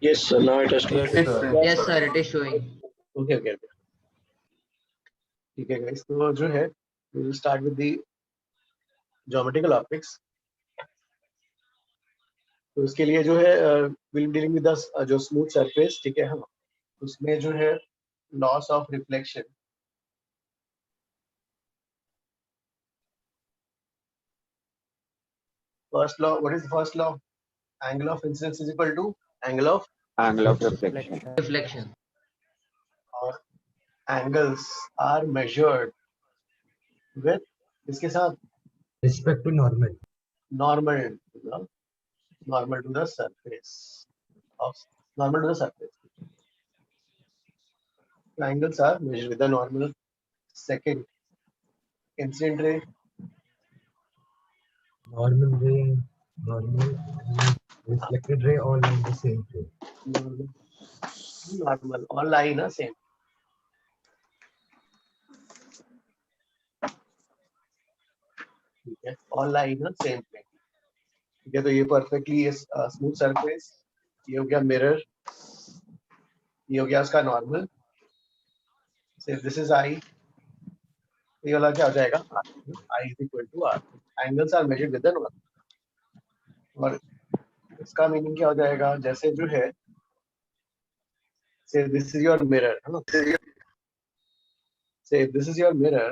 Yes, sir. Now it is Yes, okay. sir. Yes, sir, it is showing. Okay okay okay ठीक है guys, तो जो है we will start with the geometrical optics. तो उसके लिए जो है विल डीलिंग विद द जो स्मूथ सरफेस, ठीक है। हाँ, उसमें जो है loss of reflection, first law, what is the first law? Angle of incidence is equal to angle of Angle of reflection. Reflection. और एंगल्स आर मेजर्ड विद इसके साथ Respect to normal. normal to the surface of normal to the surface. The angles are measured with the normal. Second, incident ray, Normal ray, normal and reflected ray all in the same plane. normal, all lie in the same. ठीक है, all lie in the same plane. ठीक है, तो ये perfectly smooth surface, ये हो गया mirror, ये हो गया उसका normal. Say this is I, ये वाला क्या हो जाएगा? I is equal to R. Angles are measured with the normal. और इसका मीनिंग क्या हो जाएगा? जैसे जो है say this is your mirror, है ना? Say this is your mirror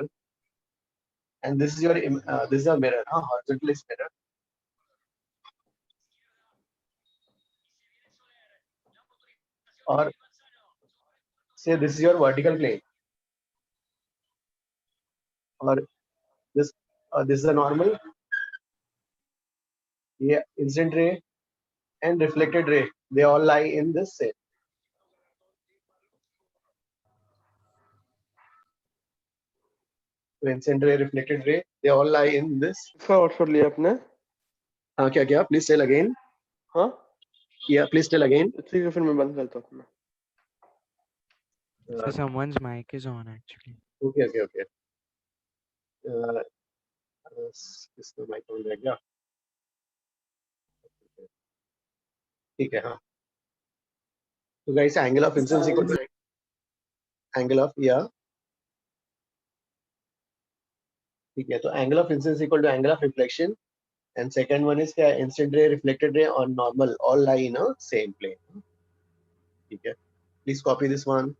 and this is your mirror, हाँ, horizontal is mirror. और say this is your vertical plane और this is a normal, ये incident ray and reflected ray, they all lie in this same. So incident ray, reflected ray, they all lie in this. इसका output लिया आपने? हाँ, क्या please tell again. हाँ, Yeah, please tell again. ठीक है, फिर मैं बंद करता हूँ अपना। So someone's mic is on actually. Okay. इसका mic on रह गया। ठीक है, हाँ। तो guys, angle of incidence equal to angle of, yeah. ठीक है, तो angle of incidence equal to angle of reflection, and second one is क्या? Incident ray, reflected ray और normal all lie in a same plane. ठीक है, please copy this one.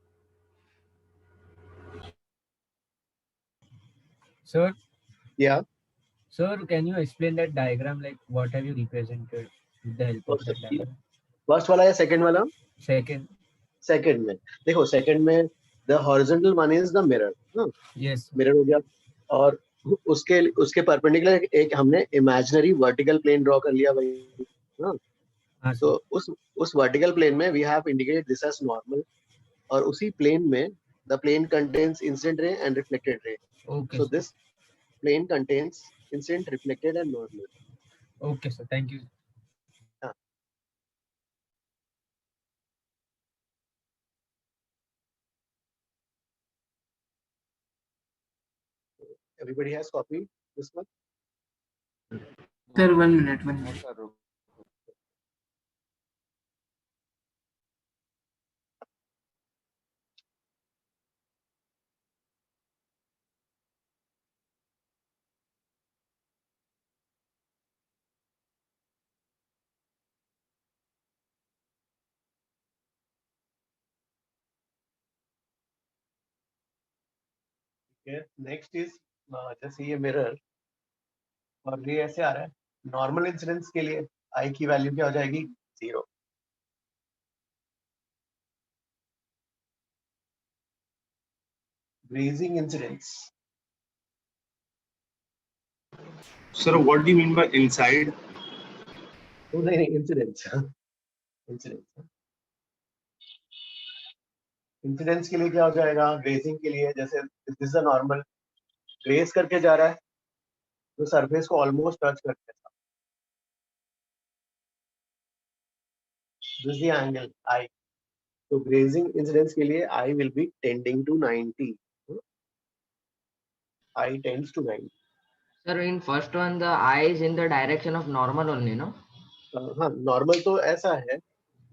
Sir, Yeah. sir, can you explain that diagram? Like, what have you represented with the help of that diagram? First वाला या second वाला? Second. Second में देखो, second में the horizontal one is the mirror, हाँ? Yes. mirror हो गया, और उसके perpendicular एक हमने imaginary vertical plane draw कर लिया भाई, हाँ? हाँ, तो उस vertical plane में we have indicated this as normal, और उसी plane में the plane contains incident ray and reflected ray. Okay. So sir. this plane contains incident, reflected and normal. Okay, sir. Thank you. Everybody has copied this one? Sir, 1 minute. Okay. Next is जैसे ये mirror और ये ऐसे आ रहा है, normal incidence के लिए आई की वैल्यू क्या हो जाएगी? 0. Grazing incidence. Sir, what do you mean by inside? नहीं, इंसिडेंस। इंसिडेंस के लिए क्या हो जाएगा? ग्रेजिंग के लिए जैसे this is a normal, graze करके जा रहा है तो सरफेस को ऑलमोस्ट टच करके, this is the angle I. तो ग्रेजिंग इंसिडेंस के लिए I will be tending to 90. I tends to 90. Sir, in first one, the eye is in the direction of normal only, no? हाँ, normal तो ऐसा है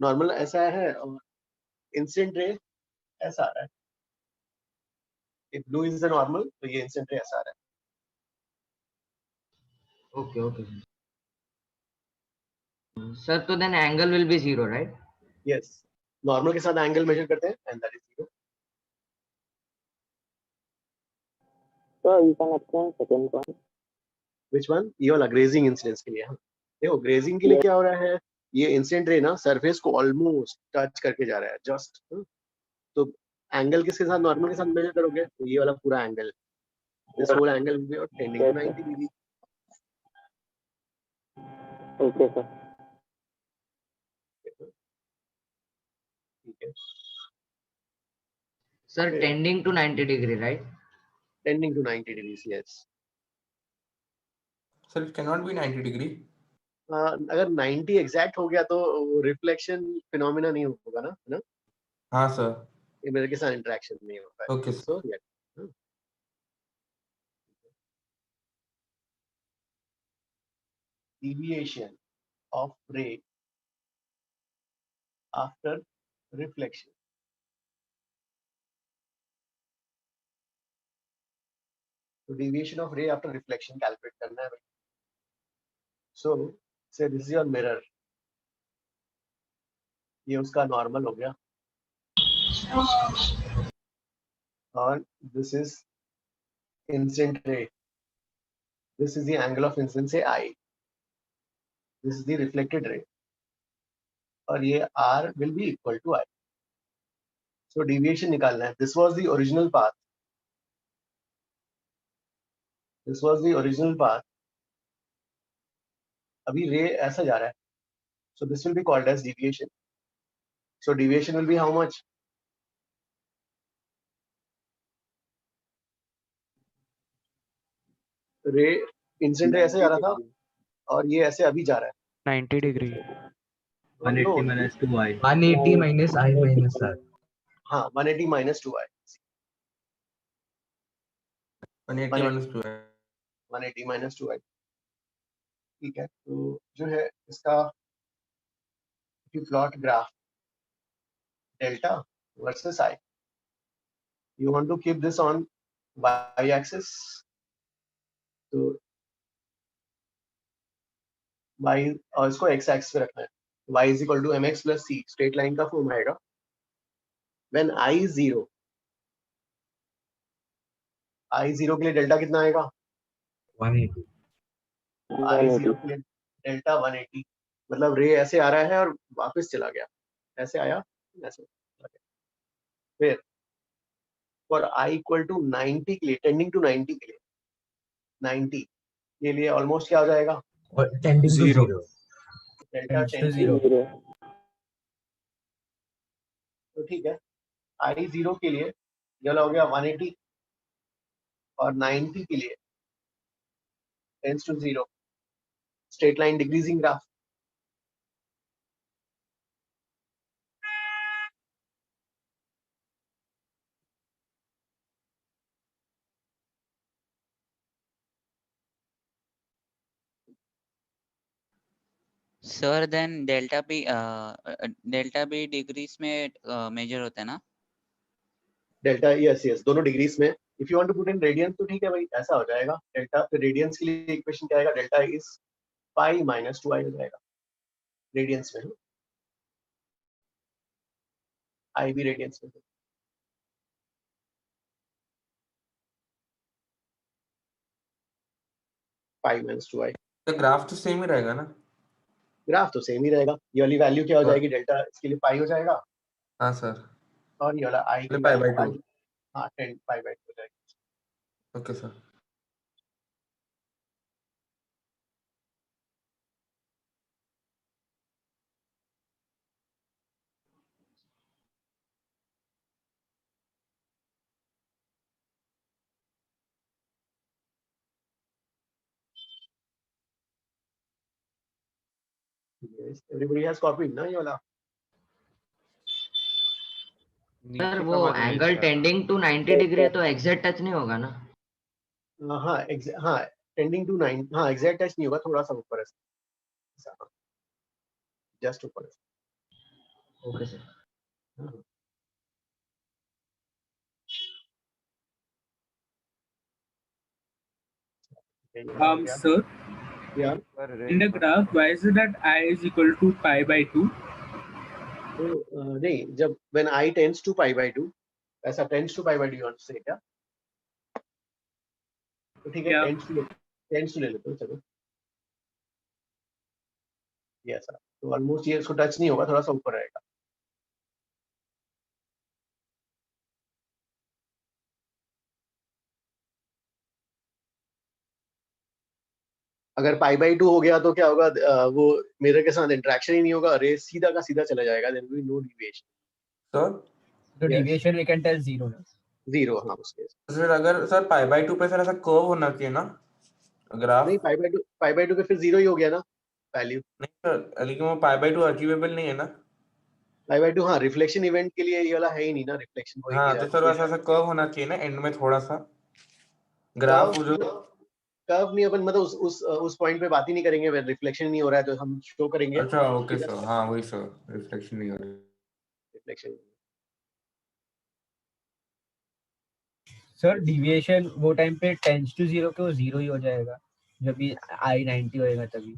normal ऐसा है और इंसिडेंट रे ऐसा आ रहा है. If blue is the normal, तो ये इंसिडेंट रे ऐसा आ रहा है. Okay, okay. Sir, so then angle will be 0, right? Yes. Normal के साथ एंगल मेजर करते हैं and that is 0. So you can explain second one. Which one? ये वाला ग्रेजिंग इंसिडेंस के लिए. हाँ, देखो ग्रेजिंग के लिए क्या हो रहा है, ये इंसिडेंट रे ना सरफेस को ऑलमोस्ट टच करके जा रहा है जस्ट. तो एंगल किसके साथ, नॉर्मल के साथ मेजर करोगे तो ये वाला पूरा angle, this whole angle will be tending to 90 degree. Okay, sir. ठीक है. Sir, Okay. tending to 90 degree, right? Tending to 90 degrees. Yes. Sir, it cannot be 90 degree. अगर 90 एग्जैक्ट हो गया तो रिफ्लेक्शन फिनोमेना नहीं होगा ना, है ना. हाँ sir. ये मिरर के साथ इंटरेक्शन नहीं होता है. Okay sir. So yeah. Deviation of ray after reflection. So deviation of ray after reflection calculate करना है भाई. So say this is your mirror. ये उसका normal हो गया. और this is incident ray. This is the angle of incidence say I. This is the reflected ray. और ये R will be equal to I. So deviation निकालना है. This was the original path. This was the original path. अभी ray ऐसा जा रहा है. So this will be called as deviation. So deviation will be how much? ray incident ray ऐसे जा रहा था और ये ऐसे अभी जा रहा है. 90 degree. 180 minus 2i. 180 minus I minus R. हाँ 180 minus 2i. 180 minus 2. 180 minus 2i. ठीक है. तो जो है इसका if you plot graph delta versus I, you want to keep this on y axis. तो y और इसको x axis पे रखना है. y is equal to mx plus c straight line का फॉर्म आएगा. When I is 0, I 0 के लिए डेल्टा कितना आएगा? 180. I 0 के लिए डेल्टा 180. मतलब रे ऐसे आ रहा है और वापस चला गया. ऐसे आया ऐसे चला गया. फिर for I equal to 90 के लिए, टेंडिंग टू 90 के लिए, 90 के लिए ऑलमोस्ट क्या हो जाएगा? Or tending to 0. Delta Tends to 10. 0. तो ठीक है. I 0 के लिए ये वाला हो गया 180 और 90 के लिए tends to 0. Straight line decreasing graph. Sir then delta B degrees में मेजर होता है ना? डेल्टा यस यस दोनों डिग्रीज में. If you want to put in radians तो ठीक है भाई, ऐसा हो जाएगा. डेल्टा फिर रेडियंस के लिए इक्वेशन क्या आएगा? Delta is pi minus 2i हो जाएगा रेडियंस में. आई भी रेडियंस में. Pi minus 2i. तो ग्राफ तो सेम ही रहेगा ना? ग्राफ तो सेम ही रहेगा. ये वाली वैल्यू क्या हो जाएगी? डेल्टा इसके लिए पाई हो जाएगा हाँ सर. और ये वाला आई की पाई वैल्यू बाय 2. हाँ 10 पाई बाय 2 हो जाएगी. Okay sir. Yes, everybody has copied ना ये वाला. सर वो एंगल टेंडिंग टू 90 डिग्री है तो एग्जैक्ट टच नहीं होगा ना? हाँ टेंडिंग टू 9. हाँ एग्जैक्ट टच नहीं होगा, थोड़ा सा ऊपर है, जस्ट ऊपर है. Okay sir. Sir, Yeah. in the graph, why is it that I is equal to pi by 2? तो नहीं, जब when I tends to pi by 2, ऐसा tends to pi by 2 you want to say क्या? तो ठीक है, Yeah. tends to ले लेते हो, चलो. ये ऐसा, तो ऑलमोस्ट ये इसको टच नहीं होगा, थोड़ा सा ऊपर रहेगा. अगर पाई बाई 2 हो गया तो क्या होगा, वो मिरर के साथ इंटरेक्शन ही नहीं होगा, रे सीधा का सीधा चला जाएगा, there will be no deviation. Sir तो Yes. deviation we can tell 0 ना. 0, हाँ उसके. सर अगर सर पाई बाई 2 पे सर ऐसा कर्व होना चाहिए ना ग्राफ. नहीं, पाई बाई 2 पे फिर 0 ही हो गया ना वैल्यू. नहीं सर, लेकिन वो पाई बाई 2 अचीवेबल नहीं है ना. पाई बाई 2 हाँ रिफ्लेक्शन इवेंट के लिए ये वाला है ही नहीं ना, रिफ्लेक्शन हो ही नहीं हाँ रहा तो सर है. वैसा ऐसा कर्व होना चाहिए ना एंड में थोड़ा सा ग्राफ जो. कर्व नहीं, अपन मतलब उस पॉइंट पे बात ही नहीं करेंगे, रिफ्लेक्शन नहीं हो रहा है तो हम शो करेंगे अच्छा ओके सर, हाँ वही सर, रिफ्लेक्शन नहीं हो रहा है. रिफ्लेक्शन. सर deviation वो टाइम पे tends to 0 के वो 0 ही हो जाएगा जब भी I 90 होएगा तभी.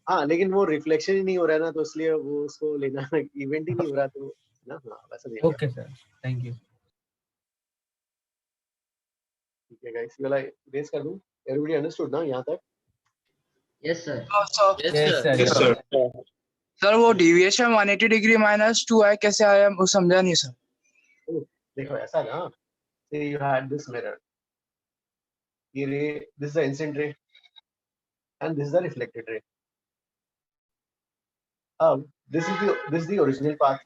हाँ, लेकिन वो रिफ्लेक्शन ही नहीं हो रहा है ना, तो इसलिए वो उसको लेना इवेंट ही नहीं हो रहा तो ना. हाँ वैसा नहीं. Okay sir, thank you. ठीक है गाइस, ये वाला रेस कर दूं. एवरीबॉडी अंडरस्टूड ना यहाँ तक? Yes sir. Yes sir. Yes, sir. Sir वो डिविएशन 180 डिग्री माइनस 2i कैसे आया वो समझा नहीं सर. देखो ऐसा ना, say you had this mirror, ये रे, this is the incident ray and this is the reflected ray. This is the original path.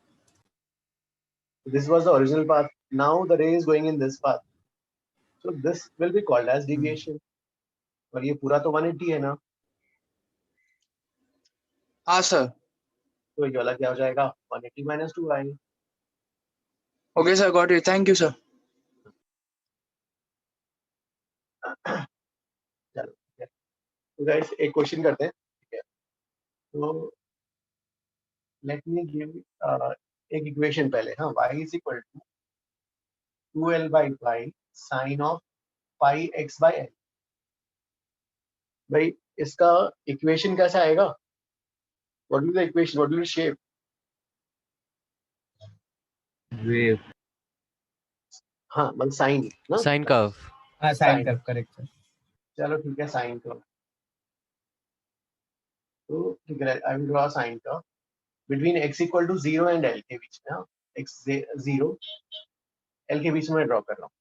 This was the original path. Now the ray is going in this path, so this will be called as deviation. और ये पूरा तो 180 है ना, हाँ sir. तो ये वाला क्या हो जाएगा, 180 minus 2i. Okay sir, got it, thank you sir. चलो ठीक है. तो गाइस एक क्वेश्चन करते हैं, ठीक है. तो लेट मी गिव एक इक्वेशन पहले. हाँ, y is equal to 2l by pi sin of pi x by l. भाई इसका इक्वेशन कैसा आएगा? What will the equation, what will shape? Wave. हाँ मतलब साइन ना, Sine curve. हाँ sine Sine. curve correct sir. चलो ठीक है, साइन कर्व. तो ठीक है, I will draw sine curve between x equal to 0 and l के बीच में. हाँ, x 0 l के बीच में ड्रॉ कर रहा हूँ.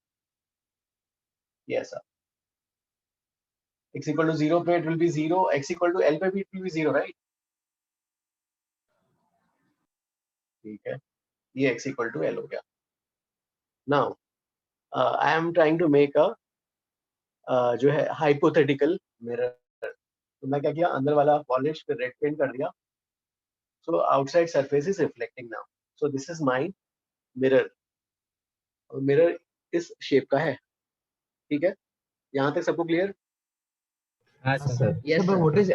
ये ऐसा x इक्वल टू 0 पे it will be 0, x equal टू l पे भी इट विल बी 0, राइट? ठीक है, ये x इक्वल टू l हो गया. Now I am trying to make a जो है हाइपोथेटिकल मिरर. तो मैं क्या किया, अंदर वाला पॉलिश पे रेड पेंट कर दिया. So outside surface is reflecting now. So this is my mirror. और मिरर इस शेप का है. ठीक है, यहाँ तक सबको क्लियर? हाँ sir. Yes sir. What is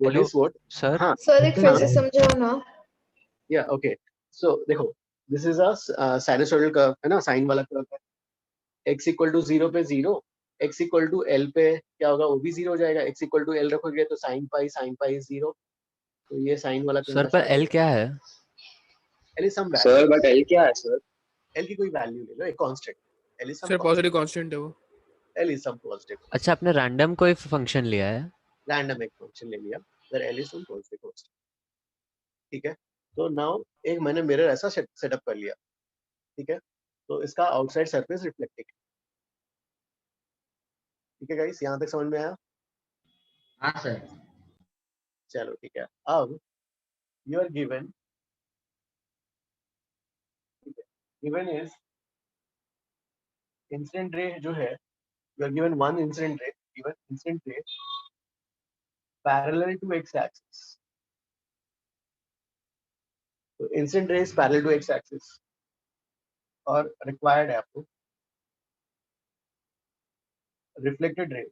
What Hello. is what? Sir. हाँ, सर एक फिर से समझाओ ना. या ओके. सो देखो, this is a sinusoidal curve है ना, साइन वाला कर्व है. x इक्वल टू 0 पे 0, x इक्वल टू l पे क्या होगा, वो भी 0 हो जाएगा. x इक्वल टू l रखोगे तो sin pi is 0. तो ये साइन वाला सर पर L क्या है? l is some value. Sir but L क्या है सर? l की कोई वैल्यू ले लो, एक constant. l is some sir positive constant है वो. l is some positive. अच्छा आपने रैंडम कोई फंक्शन लिया है? रैंडम एक फंक्शन ले लिया, where l is some positive constant. ठीक है, तो नाउ एक मैंने मिरर ऐसा सेटअप कर लिया. ठीक है, तो इसका आउटसाइड सरफेस रिफ्लेक्टिंग है. ठीक है गाइस, यहाँ तक समझ में आया? हाँ सर. चलो ठीक है. अब you are given is incident ray जो है, you are given one incident ray parallel to x axis. तो incident ray is parallel to x axis और रिक्वायर्ड है आपको reflected ray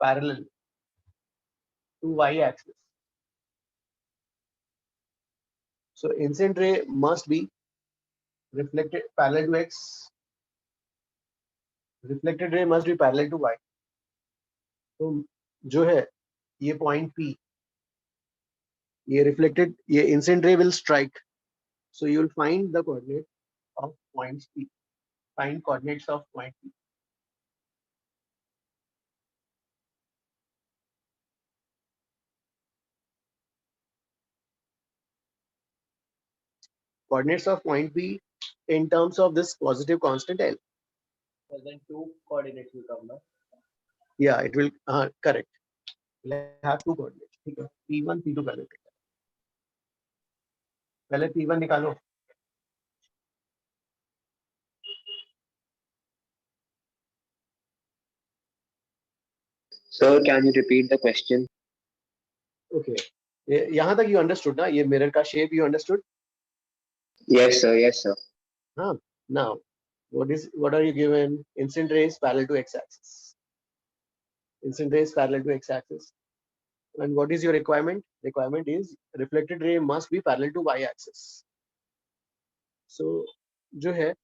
parallel to y axis. So incident ray must be reflected parallel to x. Reflected ray must be parallel to y. तो जो है ये point P, ये reflected, ये incident ray will strike. So you will find the coordinate of points P. Find coordinates of point P. Coordinates of point P in terms of this positive constant L. So then two coordinates will come now. Yeah, it will correct. We'll have two coordinates. ठीक है, P1 P2 पहले P1 निकालो. Sir, can you repeat the question? Okay. यहाँ तक you understood ना? ये mirror का shape you understood? Yes, sir. Yes, sir. Now, what are you given? Incident rays parallel to x-axis. Incident rays parallel to x-axis. And what is your requirement? Requirement is reflected ray must be parallel to y-axis. So, जो है,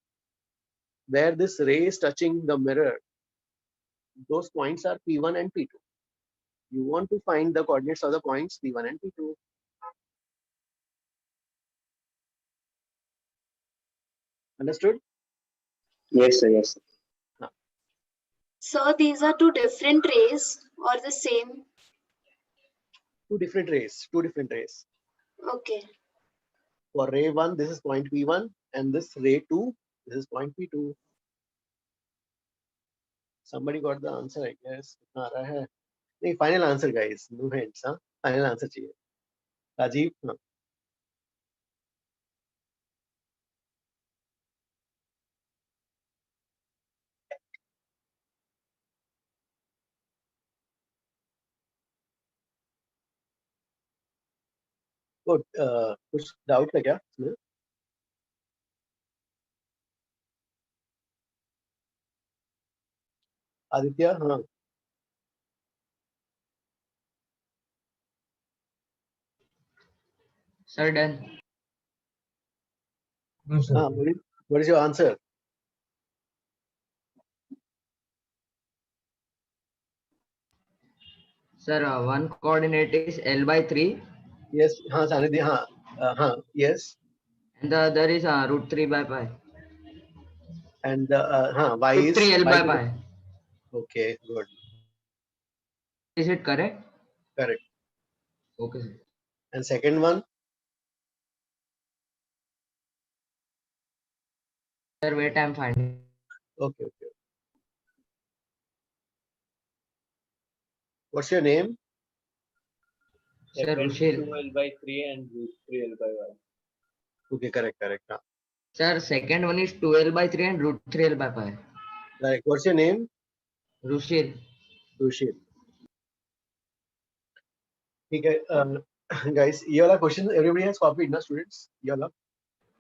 where this ray is touching the mirror, those points are P1 and P2. You want to find the coordinates of the points P1 and P2. Understood? Yes, sir. Yes, sir. So these are two different rays or the same? Two different rays. Okay. For ray 1, this is point P1, and this ray 2, this is point P2. Somebody got the answer, I guess. कितना आ रहा है? नहीं, final answer, guys. No hints, हाँ? Final answer चाहिए. राजीव, हाँ. Good. कुछ doubt है क्या इसमें? आदित्य, हाँ. Sir, done. No, sir. हाँ, what is your answer? Sir, one coordinate is L by 3 Yes, हाँ, सानिध्य, हाँ, हाँ, yes. and the other is root 3 by pi. And हाँ, y Root is 3 L by y. pi. Okay, good. Is it correct? Correct. Okay, sir. And second one? Sir, wait, I'm finding. Okay. What's your name? Sir, Rushil. 2L by 3 and root 3L by 1. Okay, correct. हाँ. Sir, second one is 2L by 3 and root 3L by pi. Correct. What's your name? Rushil. Rushil. ठीक है, guys, ये वाला question everybody has copied, ना students? ये वाला?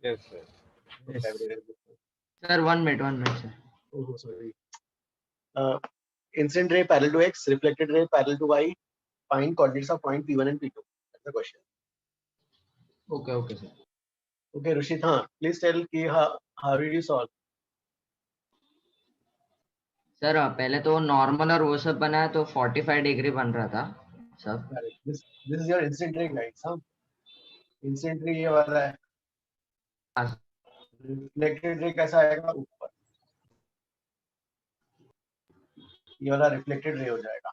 Yes, sir. Okay, Sir, 1 minute, sir. Oh, sorry. Incident ray parallel to x, reflected ray parallel to y. Find coordinates of point P1 and P2. That's the question. Okay, sir. Okay, Rushit, हाँ, please tell कि how did you solve? Sir पहले तो normal और वो सब बनाया तो 45 degree बन रहा था सब. This is your incident ray, guys, हाँ? Incident ray ये वाला है. Reflected ray कैसा आएगा ऊपर? ये वाला reflected ray हो जाएगा.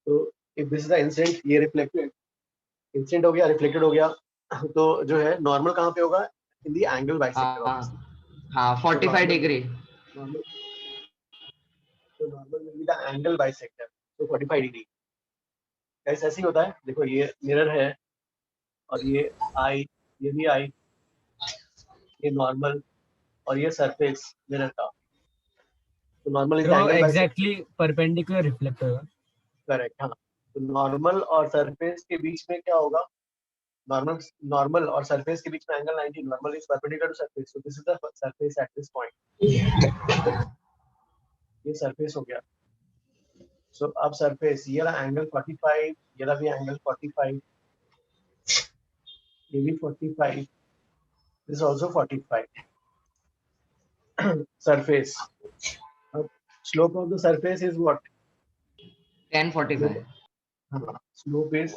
तो if this is the incident, ये reflected, incident हो गया, reflected हो गया, तो जो है normal कहाँ पे होगा? In the angle bisector. हाँ 45 degree. Normal will be the angle bisector. So 45 degree. guys ऐसे ही होता है. देखो ये mirror है और ये I, ये भी I, ये normal और ये surface mirror का. तो normal is the angle exactly perpendicular reflect होगा. Correct, हाँ. तो normal और surface के बीच में क्या होगा? Normal और surface के बीच में angle 90. Normal is perpendicular to surface. So this is the surface at this point. ये surface हो गया. So अब सरफेस ये वाला एंगल 45, ये वाला भी एंगल 45, ये भी 45, this also 45. Surface. Slope of the surface is what? 1045. Slope is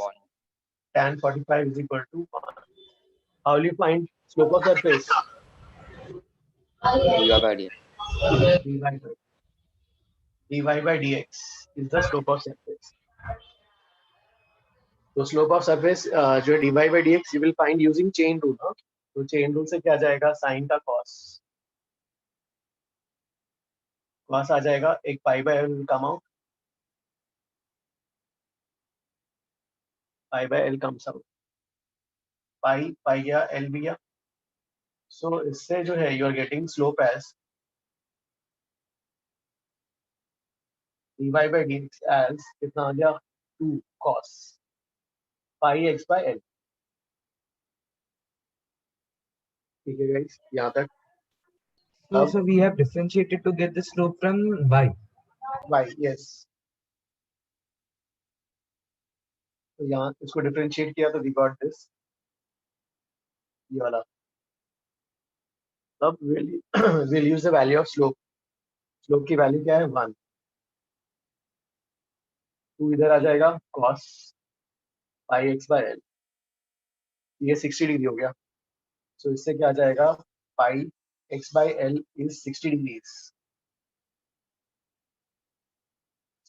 tan 45 is equal to 1. How will you find slope of surface? dy by dx is the slope of surface. So slope of surface जो dy by dx you will find using chain rule. हाँ? तो chain rule से क्या जाएगा? Sin का cos. Cos आ जाएगा एक pi by l will come out. Pi by l comes out. Pi गया l भी गया. So इससे जो है you are getting slope as dy by dx as कितना आ गया 2 cos pi x by l. ठीक है guys यहाँ तक. So we have differentiated to get the slope from y. y yes. तो यहाँ इसको differentiate किया तो we got this. ये वाला. अब we'll use the value of slope. Slope की value क्या है 1. तो इधर आ जाएगा cos pi x by l. ये 60 डिग्री हो गया. So इससे क्या आ जाएगा pi x by l is 60 degrees.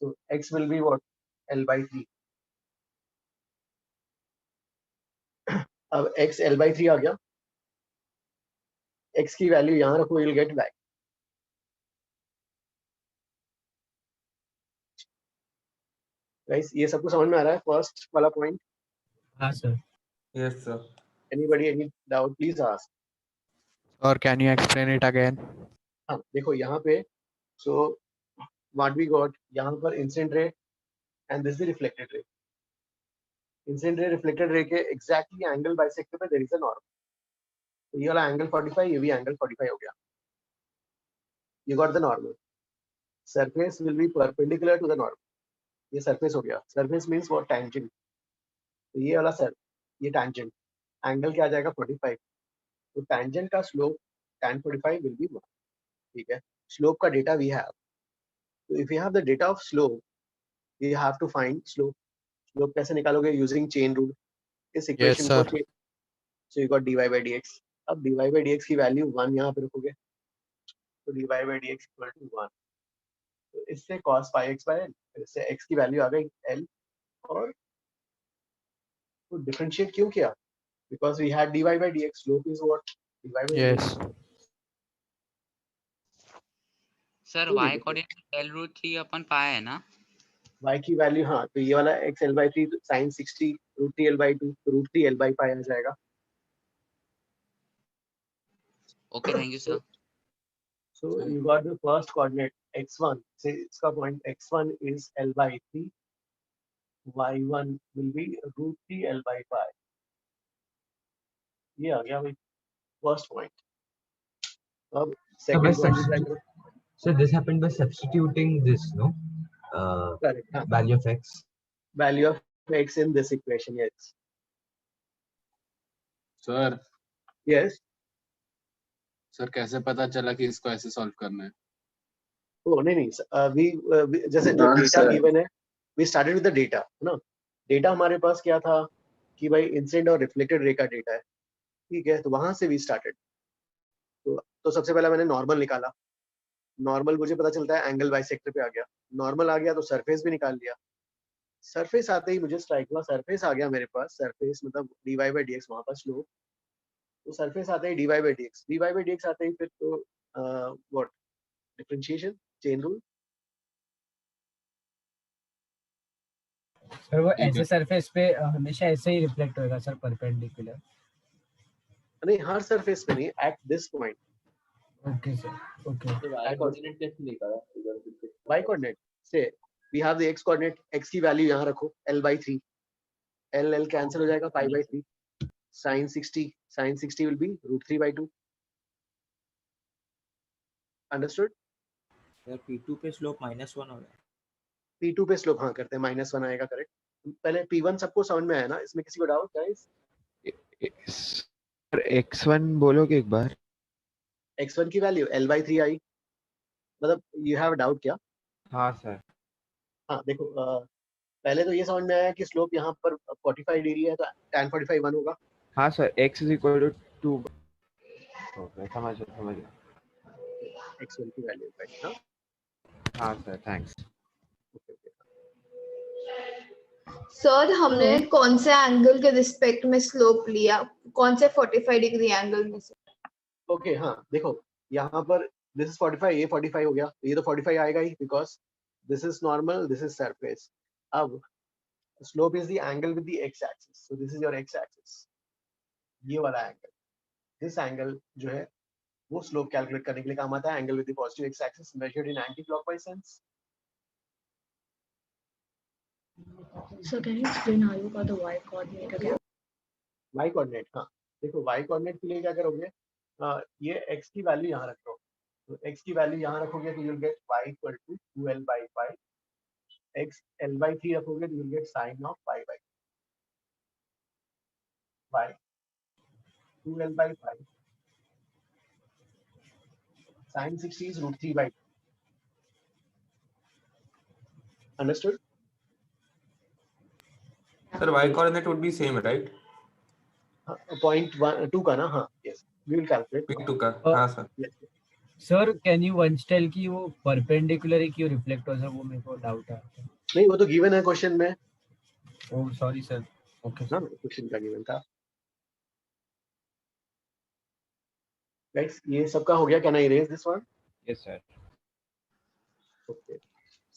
So x will be what? L by 3. अब x L by 3 आ गया. x की वैल्यू यहाँ रखो, you'll get y. Guys, ये सबको समझ में आ रहा है फर्स्ट वाला पॉइंट? हाँ sir. Yes, sir. Anybody any doubt please ask. Or can you explain it again? हाँ देखो यहाँ पे so what we got यहाँ पर incident ray and this is the reflected ray. Incident ray reflected ray के exactly angle bisect पे there is a norm. तो ये वाला angle 45, ये भी angle 45 हो गया. You got the normal. Surface will be perpendicular to the normal. ये surface हो गया. Surface means what? Tangent. तो ये वाला सर ये tangent. Angle क्या आ जाएगा 45. तो tangent का slope tan 45 will be 1. ठीक है. Slope का data we have. So if you have the data of slope, you have to find slope. Slope कैसे निकालोगे? Using chain rule. इस equation sir. को so you got dy by dx. अब dy by dx की value 1 यहाँ पे रखोगे. तो dy by dx equal to 1. तो इससे cos pi x by l. इससे x की वैल्यू आ गई l और तो डिफरेंशिएट क्यों किया? Because we had dy by dx. Slope is what? dy by dx. Yes. Sir तो y कोऑर्डिनेट l रूट 3 अपन पाया है ना? y की वैल्यू हाँ तो ये वाला x l by 3 sin 60 root 3 l by 2 root 3 l by pi आ जाएगा. Okay, thank you sir. So you got the first coordinate x1. Say इसका point x1 is l by 3. y1 will be root 3 l by pi. ये आ गया भाई first point. अब second point. So this happened by substituting this, no? Correct. हाँ. Value of x. Value of x in this equation, yes. Sir Yes. Sir कैसे पता चला कि इसको ऐसे सॉल्व करना है? Oh नहीं we जैसे जो data given है, we started with the data, है ना? Data हमारे पास क्या था कि भाई इंसिडेंट और रिफ्लेक्टेड रे का डेटा है. ठीक है, तो वहां से we started. तो सबसे पहले मैंने नॉर्मल निकाला. नॉर्मल मुझे पता चलता है एंगल बाइसेक्टर पे आ गया. नॉर्मल आ गया तो सरफेस भी निकाल लिया. सरफेस आते ही मुझे स्ट्राइक हुआ, सरफेस आ गया मेरे पास. सरफेस मतलब dy by dx वहां पर स्लोप. तो सरफेस आते ही dy by dx. dy by dx आते ही फिर तो what differentiation chain rule. Sir वो ऐसे सरफेस पे हमेशा ऐसे ही रिफ्लेक्ट होएगा सर परपेंडिकुलर. नहीं हर सरफेस पे नहीं, at this point. Okay sir. Okay. y coordinate कैसे निकाला इधर से? y कोऑर्डिनेट से we have the x coordinate. x की वैल्यू यहाँ रखो l by 3. l कैंसिल हो जाएगा pi by 3. sin 60 will be root 3 by 2. Understood? यार P2 पे स्लोप -1 हो रहा है. P2 पे स्लोप हाँ करते हैं, -1 आएगा, करेक्ट। पहले P1 सबको समझ में आया ना, इसमें किसी को डाउट गाइस? x1 बोलोगे एक बार? x1 की वैल्यू L/3 आई, मतलब यू हैव डाउट क्या? हाँ सर। हाँ देखो, पहले तो ये समझ में आया कि स्लोप यहाँ पर 45 डिग्री है, तो tan 45 1 होगा। हाँ sir, x is equal to 2। Okay, समझ गया। x1 की वैल्यू राइट ना? हाँ सर, थैंक्स। सर हमने कौन से एंगल के रिस्पेक्ट में स्लोप लिया, कौन से 45 डिग्री एंगल में से? ओके हाँ देखो, यहाँ पर दिस इज 45, ये 45 हो गया, तो ये तो 45 आएगा ही, because this is normal, this is surface. अब slope is the angle with the x axis, so this is your x axis, ये वाला एंगल, दिस एंगल जो है वो स्लोप कैलकुलेट करने के लिए काम आता है, angle with the positive x axis measured in anti clockwise sense. So can you explain how you got the y coordinate again? y coordinate, हाँ देखो y कोऑर्डिनेट के लिए क्या करोगे, ये x की वैल्यू यहाँ रख दो, तो x की वैल्यू यहाँ रखोगे तो you will get y equal to 2l/5, x l/3 रखोगे तो you will get sin of y 2l/5 sin 60 is √3/2। Understood? Sir, y coordinate would be same, right? 0.2 का ना, हाँ yes, we will calculate P2 का, हाँ sir. yes। Sir can you once tell कि वो perpendicular है कि रिफ्लेक्ट हो, सर वो मेरे को डाउट है। नहीं वो तो गिवन है क्वेश्चन में। Oh sorry sir. ओके ना क्वेश्चन का गिवन था गाइस, ये सबका हो गया, can I erase this one? Yes sir. Okay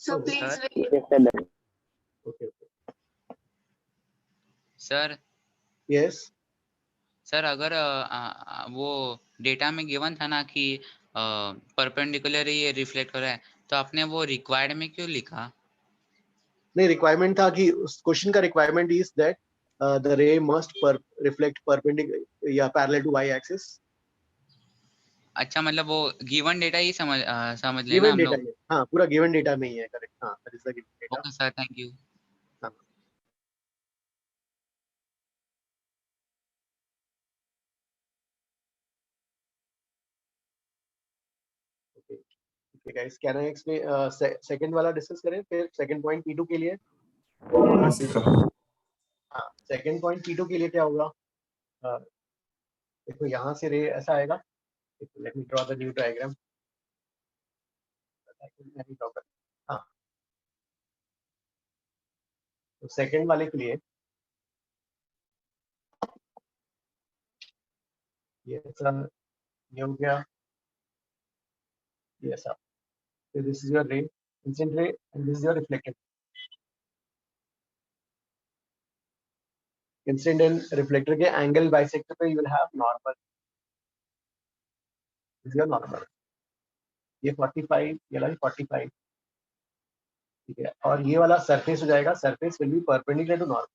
So please Sir. wait. Yes, sir. Done. Okay sir yes sir अगर वो डेटा में गिवन था ना कि परपेंडिकुलर ही ये रिफ्लेक्ट हो रहा है, तो आपने वो रिक्वायर्ड में क्यों लिखा? नहीं, रिक्वायरमेंट था कि उस क्वेश्चन का requirement is that the ray must reflect perpendicular या पैरेलल टू y एक्सिस। अच्छा, मतलब वो गिवन डेटा ही समझ लेना गिवन हम डेटा लोग। है, हाँ पूरा गिवन डेटा में ही है, करेक्ट, हाँ that is the given data. Okay sir, thank you. Okay guys, can I explain second वाला डिस्कस करें, फिर सेकंड पॉइंट P2 के लिए। हाँ सर। हाँ सेकंड पॉइंट P2 के लिए क्या होगा, देखो यहाँ से रे ऐसा आएगा, let me draw the new diagram. हाँ तो सेकंड वाले के लिए ये ऐसा, ये हो गया, ये ऐसा, so this is your ray, incident ray, and this is your reflected। Incident and reflector के एंगल बाइसेक्टर पे you will have normal, this is your normal, ये 45, ये वाला 45, ठीक है, और ये वाला सरफेस हो जाएगा, surface will be perpendicular to normal,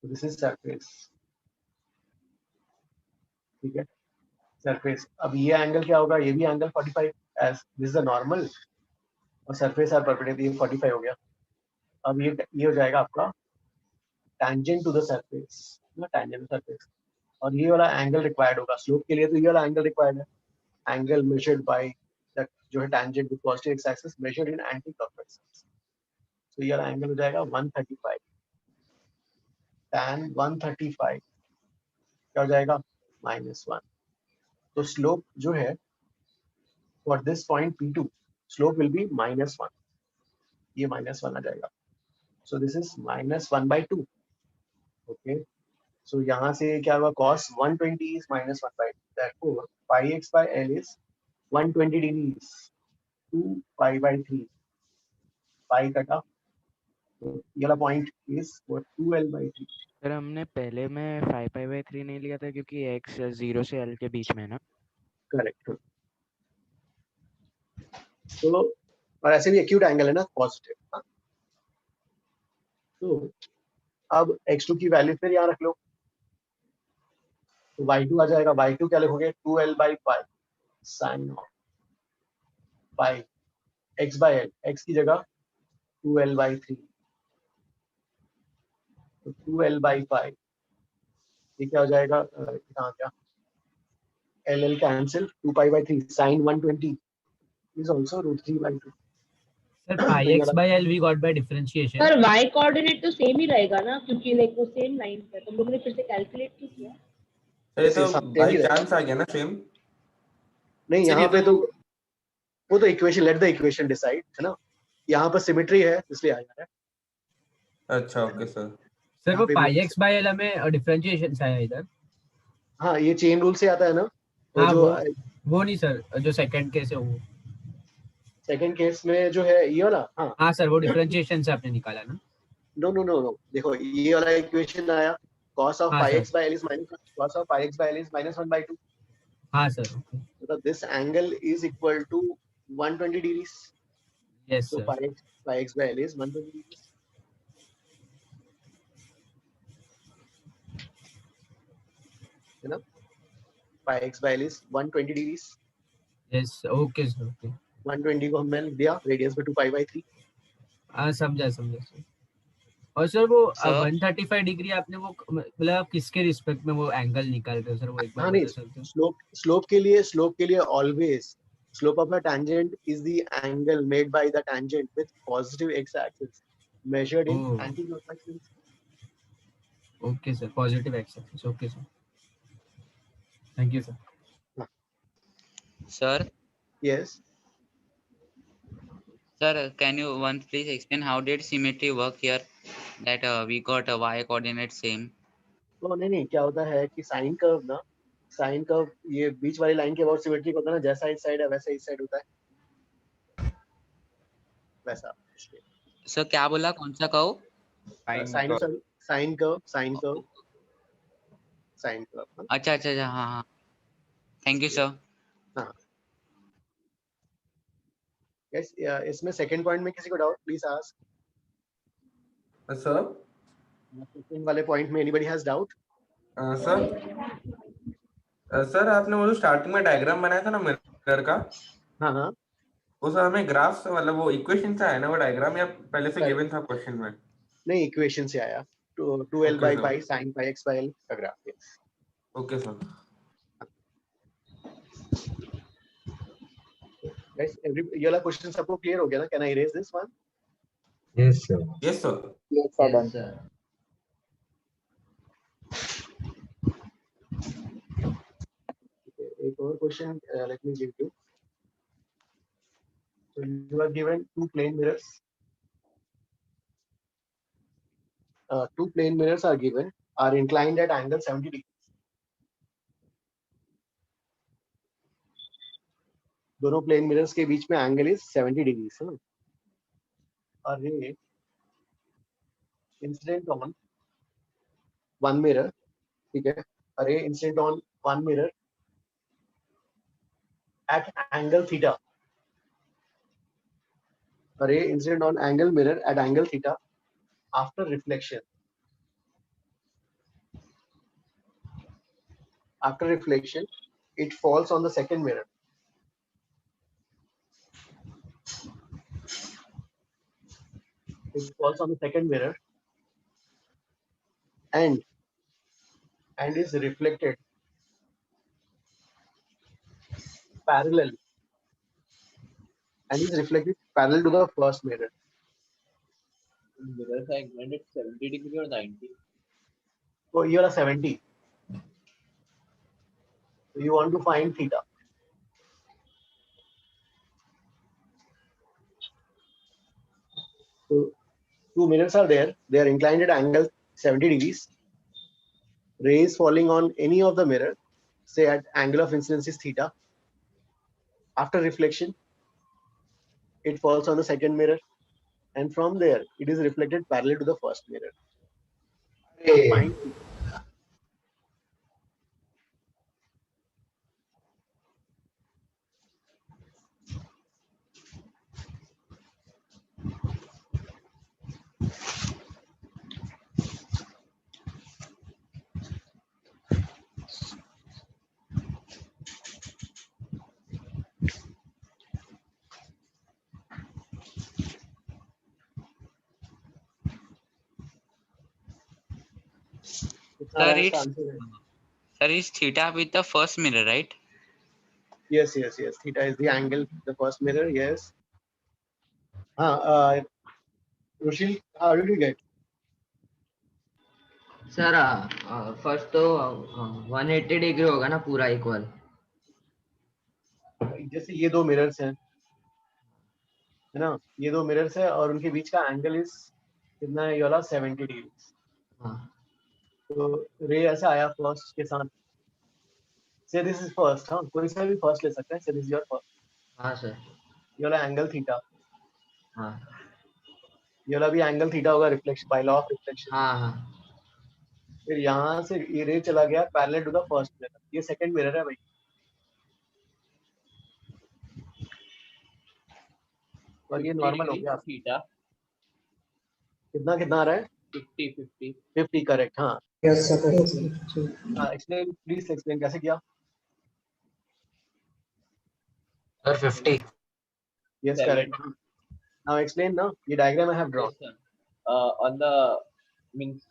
तो दिस इज सरफेस, ठीक है सरफेस। अब ये एंगल क्या होगा, ये भी angle 45, as this is the normal और सरफेस आर परपेंडिकुलर, ये 45 हो गया। अब ये हो जाएगा आपका tangent to the surface, ना tangent to surface, और ये वाला एंगल रिक्वायर्ड होगा स्लोप के लिए, तो ये वाला एंगल रिक्वायर्ड है, एंगल मेजर्ड बाय दैट जो है tangent to positive x axis measured in anti clockwise, तो ये वाला एंगल हो जाएगा 135, tan 135 क्या हो जाएगा, -1। तो स्लोप जो है for this point P2 slope will be -1, ये -1 आ जाएगा, सो दिस इज -1/2। ओके सो यहाँ से क्या होगा, cos 120 is -1/2, therefore pi x by l is 120 degrees, 2 pi/3, pi कटा, तो ये वाला पॉइंट इज 2l/3। सर हमने पहले में 5π/3 नहीं लिया था क्योंकि x 0 से l के बीच में है ना? करेक्ट, तो और ऐसे भी एक्यूट एंगल है ना पॉजिटिव, हाँ तो अब x2 की वैल्यू फिर यहाँ रख लो, तो y2 आ जाएगा, y2 क्या लिखोगे, 2l/5 sin of pi x by l, x की जगह 2l/3, तो 2l/5 ये क्या हो जाएगा? कहाँ गया? LL cancel, 2π/3 sin 120 is also √3/2. Sir pi x by l we got by differentiation. Sir y coordinate तो सेम ही रहेगा ना, क्योंकि लाइक वो सेम लाइन पे तुम लोगों ने फिर से कैलकुलेट क्यों किया? ये तो same बाय ही रहेगा। चांस आ गया ना सेम। नहीं, यहाँ पे तो वो तो equation, let the equation decide, है ना। यहाँ पर सिमेट्री है इसलिए आ जा रहा है। अच्छा ओके सर। सर वो pi x by l हमें डिफरेंशिएशन से आया इधर। हाँ, ये चेन रूल से आता है ना। हाँ, जो वो नहीं सर, जो सेकंड केस है वो। सेकंड केस में जो है ये वाला, हाँ सर, वो डिफरेंशिएशन से आपने निकाला ना। नो नो नो नो, देखो ये वाला इक्वेशन आया, cos of pi x by l is minus cos of pi x by l is minus 1/2. हाँ sir, okay. So this angle is equal to 120 degrees. Yes So sir. pi x by l is 120 degrees. You know, pi x by l is 120 degrees. Yes, okay sir, okay. 120 को हमने लिख दिया, radius पे 2π/3. हाँ समझा sir. और sir वो Sir? 135 degree आपने वो मतलब किसके रिस्पेक्ट में वो एंगल निकाल रहे हो सर, वो एक बार हाँ बता नहीं, सकते हो? स्लोप के लिए always slope of a tangent is the angle made by the tangent with positive x-axis measured in Oh. anti-clockwise length. Okay sir, positive x axis, okay sir, thank you sir. Sir, Yes. sir, can you once please explain how did symmetry work here? That we got a y coordinate same. तो नहीं, क्या होता है कि sine curve ये बीच वाली line के about symmetric होता है ना, जैसा इस साइड है वैसा इस साइड होता है, वैसा। Sir, क्या बोला, कौन सा कहो? Sine curve. अच्छा, हाँ। Thank you sir. हाँ। यस, इसमें सेकंड पॉइंट में किसी को doubt, please ask. Sir second वाले पॉइंट में एनीबॉडी हैज डाउट? सर आपने वो जो स्टार्टिंग में डायग्राम बनाया था ना मिरर का, हाँ, उस हमें ग्राफ से मतलब वो इक्वेशन से आया ना वो डायग्राम, या पहले से गिवन था क्वेश्चन में? नहीं, इक्वेशन से आया, 2l/pi sin pi x by l का ग्राफ। Okay sir. गाइस, ये वाला क्वेश्चन सबको क्लियर हो गया ना? Can I raise this one? Yes, sir. Yes sir. Yes, sir, done. sir. एक और question let me give you. So you are given two plane mirrors. Two plane mirrors are given, are inclined at angle 70 degrees. दोनों plane mirrors के बीच में angle is 70 degrees, है ना? A ray incident on one mirror, ठीक है? A ray incident on one mirror at angle theta. A ray incident on angle mirror at angle theta after reflection. After reflection, it falls on the second mirror. It falls on the second mirror and is reflected parallel to the first mirror. Mirrors are inclined at 70 degree or 90? So you are 70. So you want to find theta. So two mirrors are there. They are inclined at angle 70 degrees. Rays falling on any of the mirror, say at angle of incidence is theta. After reflection, it falls on the second mirror, and from there it is reflected parallel to the first mirror. Find theta. कितना आ Sir, रहा है इसका it's answer है? sir, it's theta with the first mirror, right? Yes, yes, yes. Theta is the angle, the first mirror. Yes. Rushil, how did you get? Sir first तो 180 degree होगा ना पूरा equal. जैसे ये दो मिरर्स हैं, है ना, ये दो मिरर्स है और उनके बीच का एंगल इज कितना है, ये वाला 70 डिग्री. हाँ तो रे ऐसा आया फर्स्ट के साथ. से दिस इज फर्स्ट. हाँ, कोई सा भी फर्स्ट ले सकता है. Say this is your first. हाँ सर. ये वाला एंगल थीटा, हाँ ये वाला भी एंगल थीटा होगा, reflection by law of reflection. हाँ हाँ फिर यहाँ से ये रे चला गया parallel to the first mirror. ये सेकंड मिरर है भाई. और ये नॉर्मल हो गया. थीटा कितना कितना आ रहा है? 50 50 करेक्ट. हाँ. Yes, sir. Explain please, explain कैसे किया? Sir 50. Yes, correct. Now explain now. ये diagram I have drawn. on the means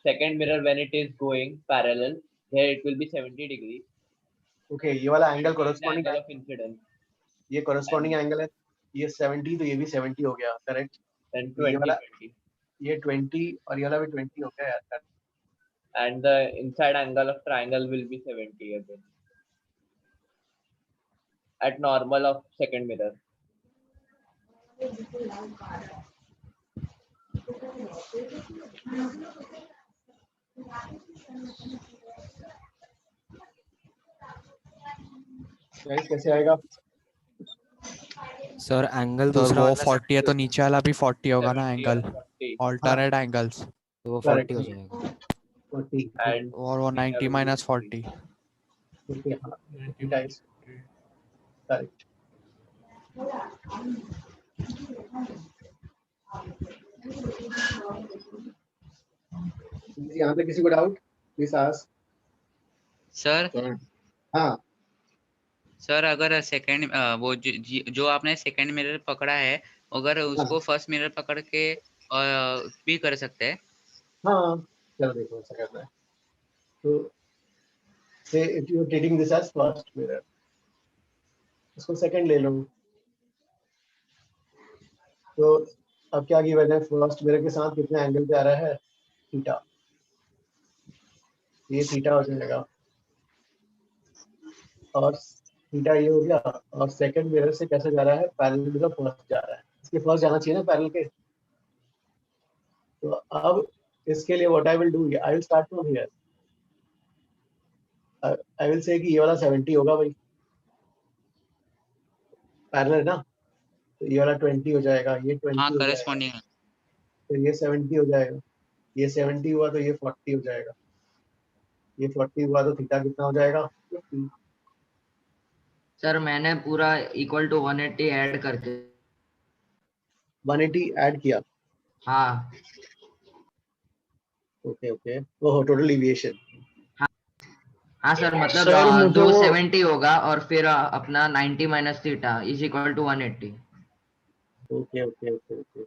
second mirror when it is going parallel, here it will be 70 degree. Okay, ये वाला angle The corresponding angle of incidence ये corresponding angle है. ये 70 तो ये भी 70 हो गया, correct? and ये 20 वाला 20. ये 20 और ये वाला भी 20 हो गया यार. And the inside angle of triangle will be 70 again at normal of second mirror. Guys, कैसे आएगा? सर एंगल दूसरा वो 40 है तो नीचे वाला भी 40 होगा ना 70 or एंगल. 40. ऑल्टरनेट एंगल्स तो वो 40 हो जाएगा. 40. And और वो 90 minus 40. Okay, हाँ. Guys, correct. यहाँ पे किसी को डाउट? Please ask. सर हाँ. सर अगर सेकंड वो जो आपने सेकंड मिरर पकड़ा है, अगर उसको फर्स्ट मिरर पकड़ के भी कर सकते हैं. हाँ, चलो देखो ऐसा करना है. तो say if you are treating this as first mirror, इसको सेकंड ले लो. तो अब क्या गिवन है? फर्स्ट मिरर के साथ कितने एंगल पे आ रहा है? थीटा. ये थीटा हो जाएगा और थीटा ये हो गया. और सेकंड मिरर से कैसे जा रहा है? पैरेलल टू द फर्स्ट जा रहा है. इसके फर्स्ट जाना चाहिए ना पैरेलल के. तो अब इसके लिए what I will do, I will start from here. I will say कि ये वाला 70 होगा भाई, पैरेलल है ना. तो ये वाला 20 हो जाएगा, ये 20 हाँ हो जाएगा, करेस्पॉन्डिंग. फिर ये 70 हो जाएगा. ये 70 हुआ तो ये 40 हो जाएगा. ये 40 हुआ तो थीटा कितना हो जाएगा? 50. सर मैंने पूरा इक्वल टू 180 ऐड करके 180 ऐड किया. हाँ okay okay. Oh, total deviation. हाँ सर मतलब सर, मुझे 270 होगा और फिर अपना 90 minus theta is equal to 180. Okay okay okay okay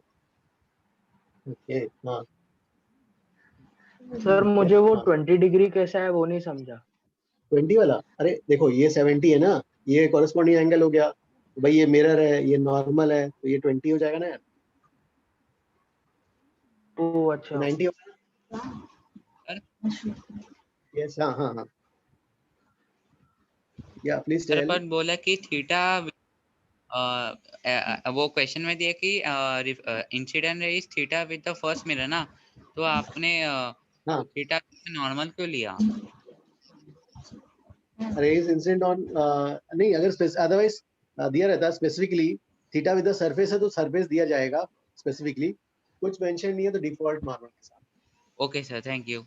okay. हाँ सर मुझे वो 20 डिग्री कैसा है वो नहीं समझा. 20 वाला. अरे देखो ये 70 है ना, ये कॉरेस्पॉन्डिंग एंगल हो गया. भाई ये मिरर है, ये नॉर्मल है, तो ये 20 हो जाएगा ना यार. ओह अच्छा. 90 यस. हाँ हाँ हाँ. या प्लीज सर टेल. पर बोला कि थीटा वो क्वेश्चन में दिया कि incident ray is theta with the first mirror ना, तो आपने थीटा नॉर्मल क्यों लिया? अरे इज इंसिडेंट ऑन नहीं, अगर अदरवाइज दिया रहता specifically theta with the surface है तो सरफेस दिया जाएगा स्पेसिफिकली. कुछ मेंशन नहीं है तो डिफॉल्ट नॉर्मल के साथ. Okay sir, thank you.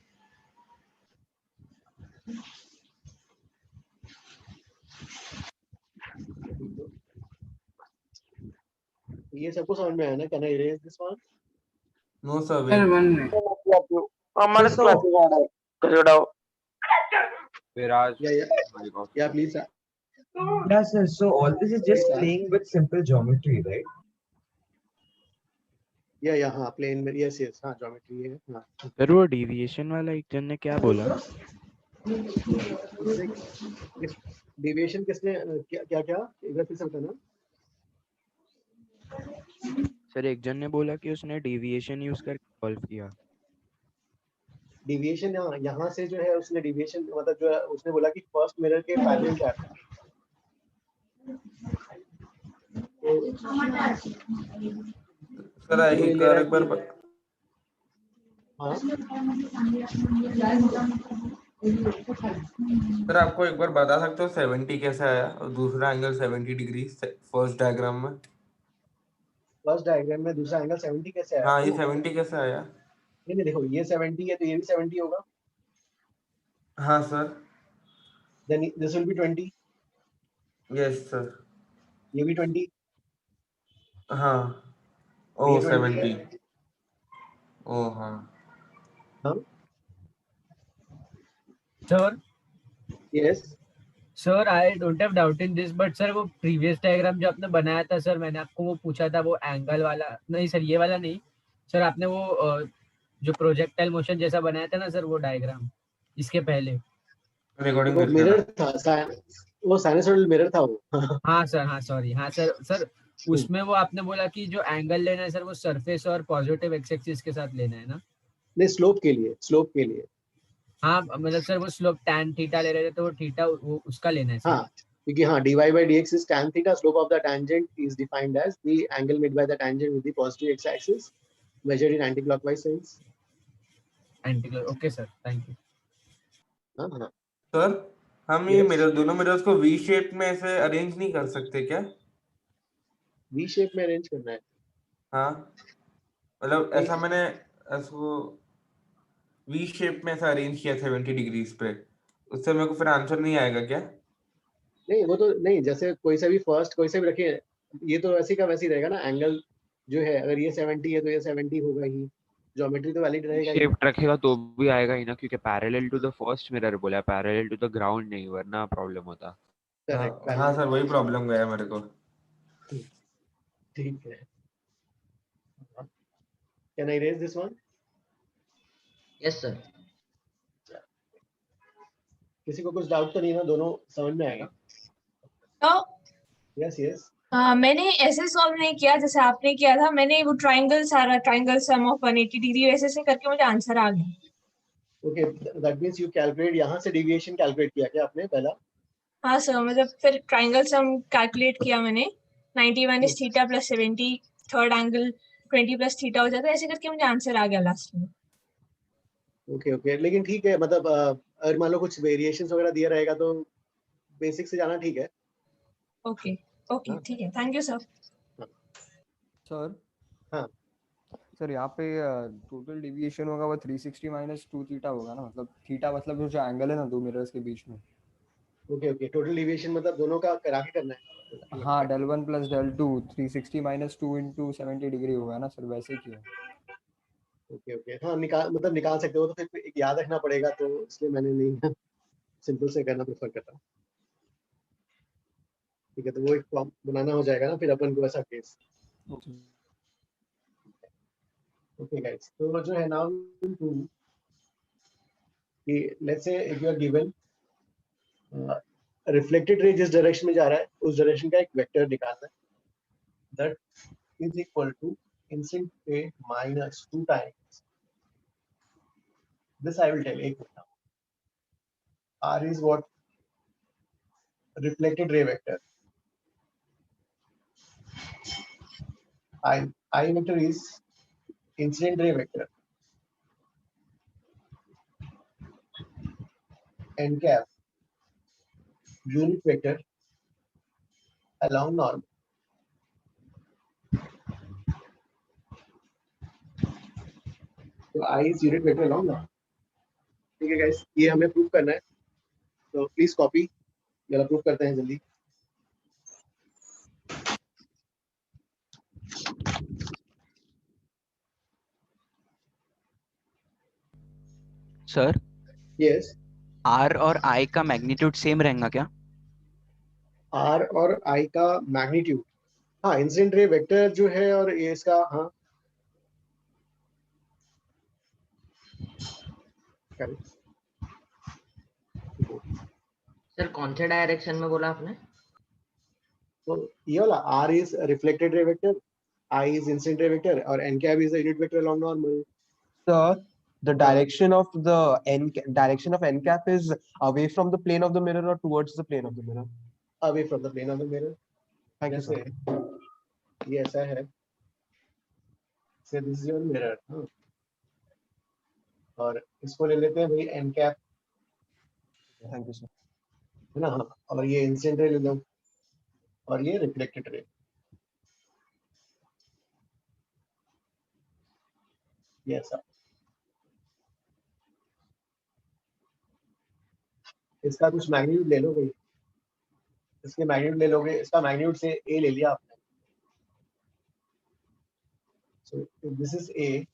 ये सबको समझ में आया ना? Can I erase this one? No sir. हमारे क्लासेस आ रहा है कर दो. Viraj. Yeah, please. Yeah, sir. So all this is just playing with simple geometry, right? या हाँ प्लेन में, यस यस, हाँ ज्योमेट्री है, हाँ। सर वो डेविएशन वाला एक जन ने क्या बोला? डेविएशन किसने क्या क्या क्या एक बार फिर से बताना। सर एक जन ने बोला कि उसने डेविएशन यूज करके सॉल्व किया। डेविएशन यहाँ से जो है उसने डेविएशन मतलब जो है उसने बोला कि फर्स्ट मिरर के पैरेलल क्या था। सर एक बार हाँ सर आपको एक बार बता सकते हो 70 कैसे आया और दूसरा एंगल 70 डिग्री फर्स्ट डायग्राम में? फर्स्ट डायग्राम में दूसरा एंगल 70 कैसे आया? हाँ ये 70 कैसे आया? नहीं देखो ये 70 है तो ये भी 70 होगा। हाँ sir. Then this will be 20। Yes sir. ये भी 20। हाँ ओ ये 20 है। 70 ओ हाँ sir yes sir I don't have doubt in this, but sir वो प्रीवियस डायग्राम जो आपने बनाया था सर, मैंने आपको वो पूछा था वो एंगल वाला नहीं सर, ये वाला नहीं सर, आपने वो जो प्रोजेक्टाइल मोशन जैसा बनाया था ना सर वो डायग्राम इसके पहले। रिकॉर्डिंग वो मिरर था, वो साइनसॉइडल मिरर था वो। हाँ सर, हाँ सॉरी, हाँ सर सर उसमें वो आपने बोला कि जो एंगल लेना है सर वो सरफेस और पॉजिटिव एक्स एक्सिस के साथ लेना है ना? नहीं स्लोप के लिए। हाँ मतलब सर वो स्लोप tan थीटा ले रहे थे तो वो थीटा वो उसका लेना है सर। हाँ क्योंकि हाँ dy by dx is tan theta, slope of the tangent is defined as the angle made by the tangent with the positive x axis measured in anti-clockwise sense. Okay sir, thank you. हाँ sir हम ये mirror दोनों mirrors को V shape में ऐसे arrange नहीं कर सकते क्या? वी शेप में अरेंज करना है? हाँ मतलब ऐसा मैंने इसको वी शेप में ऐसा अरेंज किया 70 डिग्रीज पे, उससे मेरे को फिर आंसर नहीं आएगा क्या? नहीं वो तो नहीं, जैसे कोई सा भी फर्स्ट कोई सा भी रखे, ये तो वैसे का वैसे ही रहेगा ना। एंगल जो है अगर ये 70 है तो ये 70 होगा ही, ज्योमेट्री तो वैलिड रहेगा ही। शेप रखेगा तो भी आएगा ही ना, क्योंकि parallel to the first mirror बोला, पैरेलल टू द ग्राउंड नहीं, वरना प्रॉब्लम होता। हाँ सर वही प्रॉब्लम गया मेरे को। ठीक है, can I raise this one? Yes sir. किसी को कुछ डाउट तो नहीं ना, दोनों समझ में आएगा? Yes yes. मैंने ऐसे सॉल्व नहीं किया जैसे आपने किया था, मैंने वो ट्राइंगल सारा ट्राइंगल सम ऑफ 180 डिग्री वैसे से करके मुझे आंसर आ गया। Okay that means you calculate, यहाँ से डेविएशन कैलकुलेट किया क्या आपने पहला? हाँ सर, मतलब फिर ट्राइंगल सम कैलकुलेट किया मैंने, 90 minus theta plus 70, third angle 20 plus theta हो जाता है, ऐसे करके मुझे आंसर आ गया लास्ट में। ओके लेकिन ठीक है, मतलब अगर मान लो कुछ वेरिएशंस वगैरह दिया रहेगा तो बेसिक से जाना ठीक है। ओके ठीक है, थैंक यू सर। सर हाँ सर यहाँ पे टोटल डेविएशन होगा वो 360 माइनस 2 थीटा होगा ना, मतलब थीटा मतलब जो एंगल है ना दो मिरर्स के बीच में। ओके टोटल डेविएशन मतलब दोनों का करा के करना है। हाँ del 1 plus del 2 360 minus 2 into 70 degree होगा ना सर, वैसे ही किया। ओके हाँ निकाल सकते हो, तो फिर एक याद रखना पड़ेगा, तो इसलिए मैंने नहीं सिंपल से करना प्रेफर करता हूँ। ठीक है, तो वो एक फॉर्म बनाना हो जाएगा ना फिर अपन को ऐसा केस। ओके गाइस, तो जो है नाउ कि let's say if you are given reflected ray जिस डायरेक्शन में जा रहा है उस डायरेक्शन का एक वेक्टर निकालना है, that is equal to incident ray minus 2 times this. I will tell एक minute. R is what? Reflected ray vector. I vector is incident ray vector. N cap unit vector along normal. तो I is unit vector along normal. ठीक है guys, ये हमें prove करना है, तो please copy, जरा प्रूव करते हैं जल्दी। सर यस R और I का मैग्नीट्यूड सेम रहेगा क्या? R और I का मैग्नीट्यूड, हाँ इंसिडेंट रे वेक्टर जो है और ये इसका, हाँ करेक्ट। सर कौन से डायरेक्शन में बोला आपने? तो ये वाला r is reflected ray vector, I is incident ray vector, और n cap is the unit vector along normal. Sir, the direction of n cap is away from the plane of the mirror or towards the plane of the mirror? Away from the plane of the mirror. Thank you, sir. ये ऐसा है, so this is your mirror, हाँ? और इसको ले लेते हैं भाई n cap, Thank you, sir. है ना? हाँ, और ये इंसिडेंट रे ले लो और ये रिफ्लेक्टेड रे। ये ऐसा, इसका कुछ मैग्नीट्यूड ले लो भाई, इसके मैग्नीट्यूड ले लोगे, इसका मैग्नीट्यूड से a ले लिया आपने, so this is a,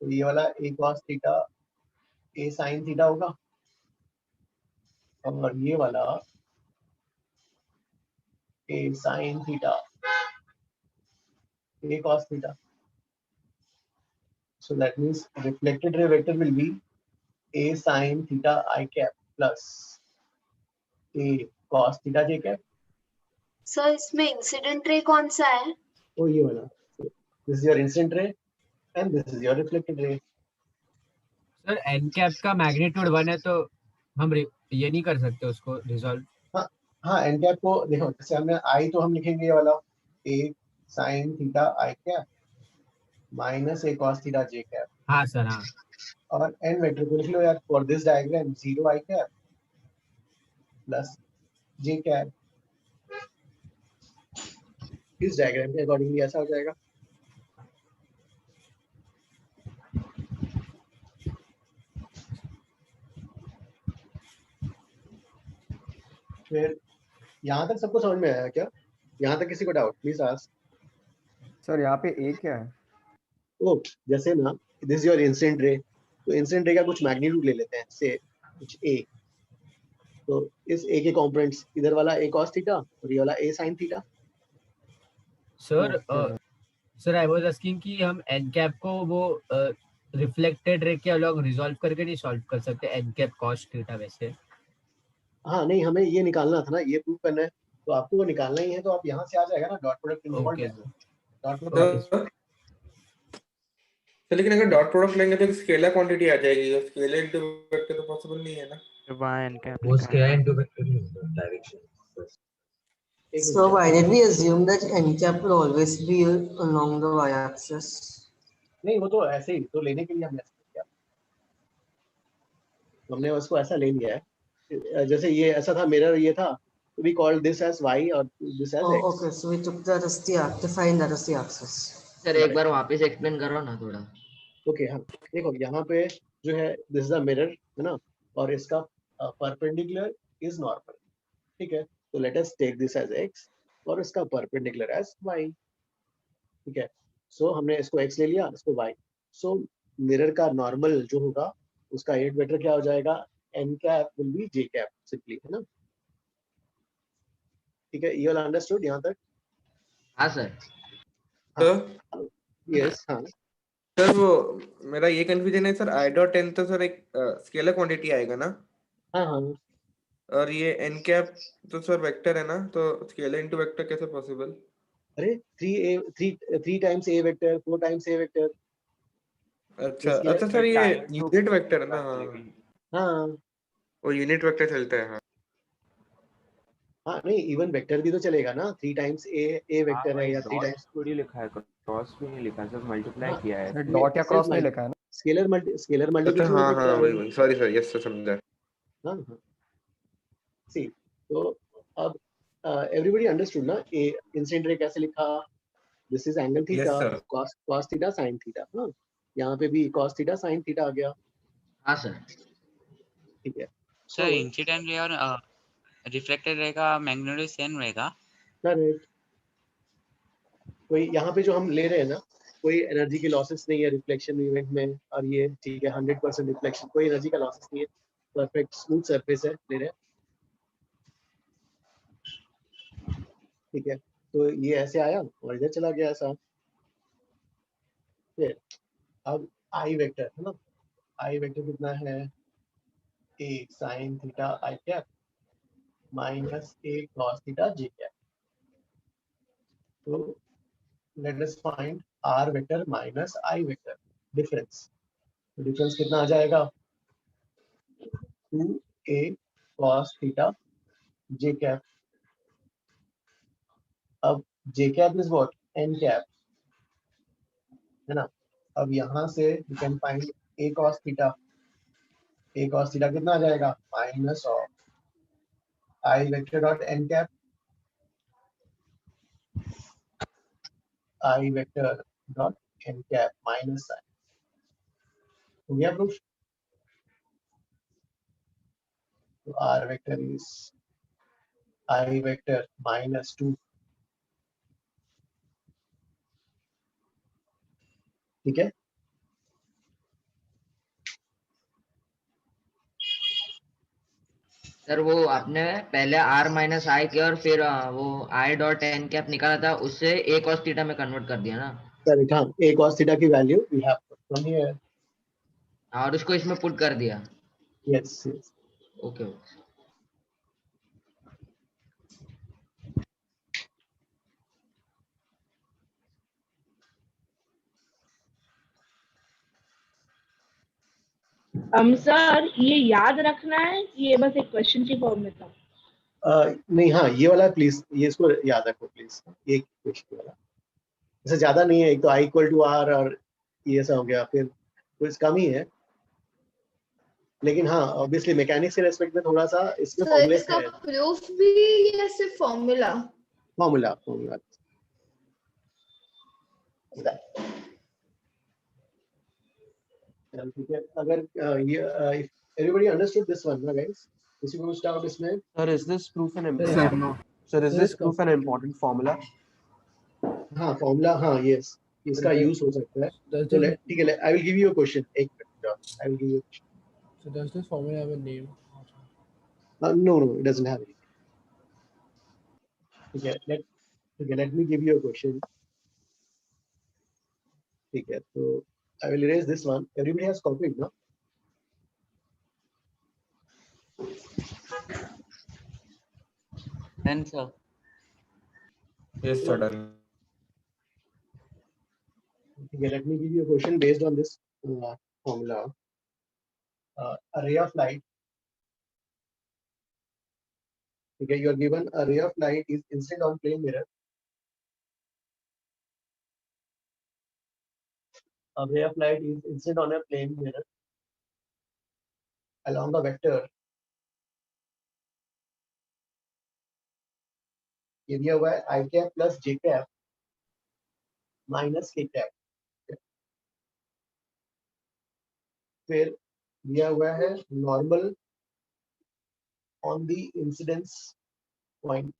तो ये वाला a cos theta a sin theta होगा, और ये वाला a sin theta a cos theta. So that means reflected ray vector will be a sin theta I cap plus a cos theta j cap. Sir इसमें incident ray कौन सा है? Oh, ये वाला. So, this is your incident ray and this is your reflected ray. Sir n cap का magnitude 1 है तो हम ये नहीं कर सकते उसको रिजॉल्व? हाँ n cap को देखो, जैसे हमने I तो हम लिखेंगे ये वाला a sin theta I cap minus a cos theta j cap. हाँ सर हाँ. और n वेक्टर को लिख लो यार, for this diagram 0 I cap plus j cap. इस डायग्राम के अकॉर्डिंगली ऐसा हो जाएगा. फिर यहाँ तक सबको समझ में आया क्या? यहाँ तक किसी को डाउट प्लीज आस्क. सर यहाँ पे a क्या है? ओ जैसे ना, दिस योर इंसिडेंट रे, तो इंसिडेंट रे का कुछ मैग्नीट्यूड ले लेते हैं, से कुछ a, तो इस a के कंपोनेंट्स, इधर वाला a cos थीटा और ये वाला a sin theta. Sir I was asking कि हम n कैप को वो रिफ्लेक्टेड रे के अलग रिजॉल्व करके नहीं सॉल्व कर सकते n कैप cos थीटा वैसे? हाँ नहीं, हमें ये निकालना था ना, ये प्रूव करना है, तो आपको वो निकालना ही है, तो आप यहाँ से आ जाएगा ना डॉट प्रोडक्ट इन्वॉल्व है. डॉट प्रोडक्ट लेकिन अगर डॉट प्रोडक्ट लेंगे तो स्केलर क्वांटिटी आ जाएगी, और स्केलर इनटू वेक्टर तो पॉसिबल नहीं है ना. वहाँ n cap वो स्केलर इनटू वेक्टर नहीं होता, direction. So why did we assume that n cap will always be along the y-axis? नहीं, वो तो ऐसे ही तो लेने के लिए हमने ऐसा किया, हमने उसको ऐसा ले लिया है. जैसे ये ऐसा था, मिरर ये था, तो we called this as y और this as x. Okay, so we took that as the define that as the axis. Sir एक बार वापस एक्सप्लेन करो ना थोड़ा. ओके हाँ, देखो यहाँ पे जो है दिस इज द मिरर, है ना, और इसका परपेंडिकुलर इज नॉर्मल. ठीक है, तो let us take this as x और इसका परपेंडिकुलर एज y. ठीक है, सो हमने इसको x ले लिया, इसको y. सो मिरर का नॉर्मल जो होगा उसका यूनिट वेक्टर क्या हो जाएगा? n cap will be j cap simply, है ना. ठीक है, ये वाला अंडरस्टूड यहाँ तक? हाँ सर. यस हाँ सर वो मेरा ये कंफ्यूजन है सर, i डॉट n तो सर एक स्केलर क्वांटिटी आएगा ना. हाँ हाँ, और ये n कैप तो सर वेक्टर है ना, तो स्केलर इनटू वेक्टर कैसे पॉसिबल? अरे 3 times a vector, 4 times a vector. अच्छा सर ये यूनिट वेक्टर है ना. हाँ वो यूनिट वेक्टर चलता है. हाँ नहीं, इवन वेक्टर भी तो चलेगा ना. 3 टाइम्स a वेक्टर है या 3 टाइम्स थोड़ी लिखा है, क्रॉस भी नहीं लिखा, सिर्फ मल्टीप्लाई किया है. डॉट या क्रॉस नहीं लिखा है ना. Scalar multiplication. हाँ हाँ वही, सॉरी सर, यस सर समझा. हाँ हाँ, सी तो अब एवरीबॉडी अंडरस्टूड ना, ए इंसिडेंट रे कैसे लिखा? This is angle theta, cos theta sin theta. हाँ, यहाँ पे भी cos थीटा sin थीटा आ गया. हाँ सर. ठीक है सर इंसिडेंट रे और रिफ्लेक्टेड रे का मैग्नीट्यूड सेम रहेगा. करेक्ट. कोई यहाँ पे जो हम ले रहे हैं ना, कोई एनर्जी की लॉसेस नहीं है रिफ्लेक्शन इवेंट में, और ये ठीक है 100% रिफ्लेक्शन, कोई एनर्जी का लॉसेस नहीं है, परफेक्ट स्मूथ सरफेस है ले रहे हैं. ठीक है, तो ये ऐसे आया और इधर चला गया ऐसा. फिर अब आई वेक्टर है ना, आई वेक्टर कितना है, a sin theta I cap minus a cos theta j cap. So let us find r vector minus I vector difference. तो difference कितना आ जाएगा, 2a cos theta j cap. अब j cap is what, n cap है ना. अब यहाँ से you can find a cos theta. a cos theta कितना आ जाएगा, minus of I vector dot n cap, I vector dot n cap minus I. हो गया प्रूफ. तो r vector is I vector minus 2. ठीक है. सर वो आपने पहले r माइनस आई किया और फिर वो i डॉट एन कैप निकाला था, उससे a cos थीटा में कन्वर्ट कर दिया ना. करेक्ट. हाँ, a cos theta की value we have from here. और उसको इसमें पुट कर दिया. Yes yes. Okay okay. Sir ये याद रखना है कि ये बस एक क्वेश्चन की फॉर्म में था. नहीं, हाँ ये वाला प्लीज, ये इसको याद रखो प्लीज. एक क्वेश्चन वाला ऐसा ज्यादा नहीं है. एक तो i इक्वल टू आर और ये ऐसा हो गया, फिर कुछ कम ही है. लेकिन हाँ ऑब्वियसली मैकेनिक्स के रेस्पेक्ट में थोड़ा सा इसमें सर फॉर्मूले इसका है. प्रूफ भी या सिर्फ फॉर्मूला? फॉर्मूला. ठीक है. अगर ये एवरीबॉडी अंडरस्टूड दिस वन ना गाइस, किसी को कुछ डाउट इसमें? Sir, is this proof an Sir, important? no. Sir, is this proof an important formula? हाँ फॉर्मूला, हाँ यस, इसका यूज हो सकता है. तो ठीक है, I will give you a question. एक minute, I will give you. So does this formula have a name? No, it doesn't have any. Okay, let me give you a question. Okay, so I will erase this one. Everybody has copied, no? Then sir. Yes, sir. Done. Okay, let me give you a question based on this formula. A ray of light. Okay, you are given a ray of light is incident on plane mirror. A ray of light is incident on a plane mirror along a vector. ये दिया हुआ है I cap plus J cap minus K cap. फिर दिया हुआ है normal on the incidence point.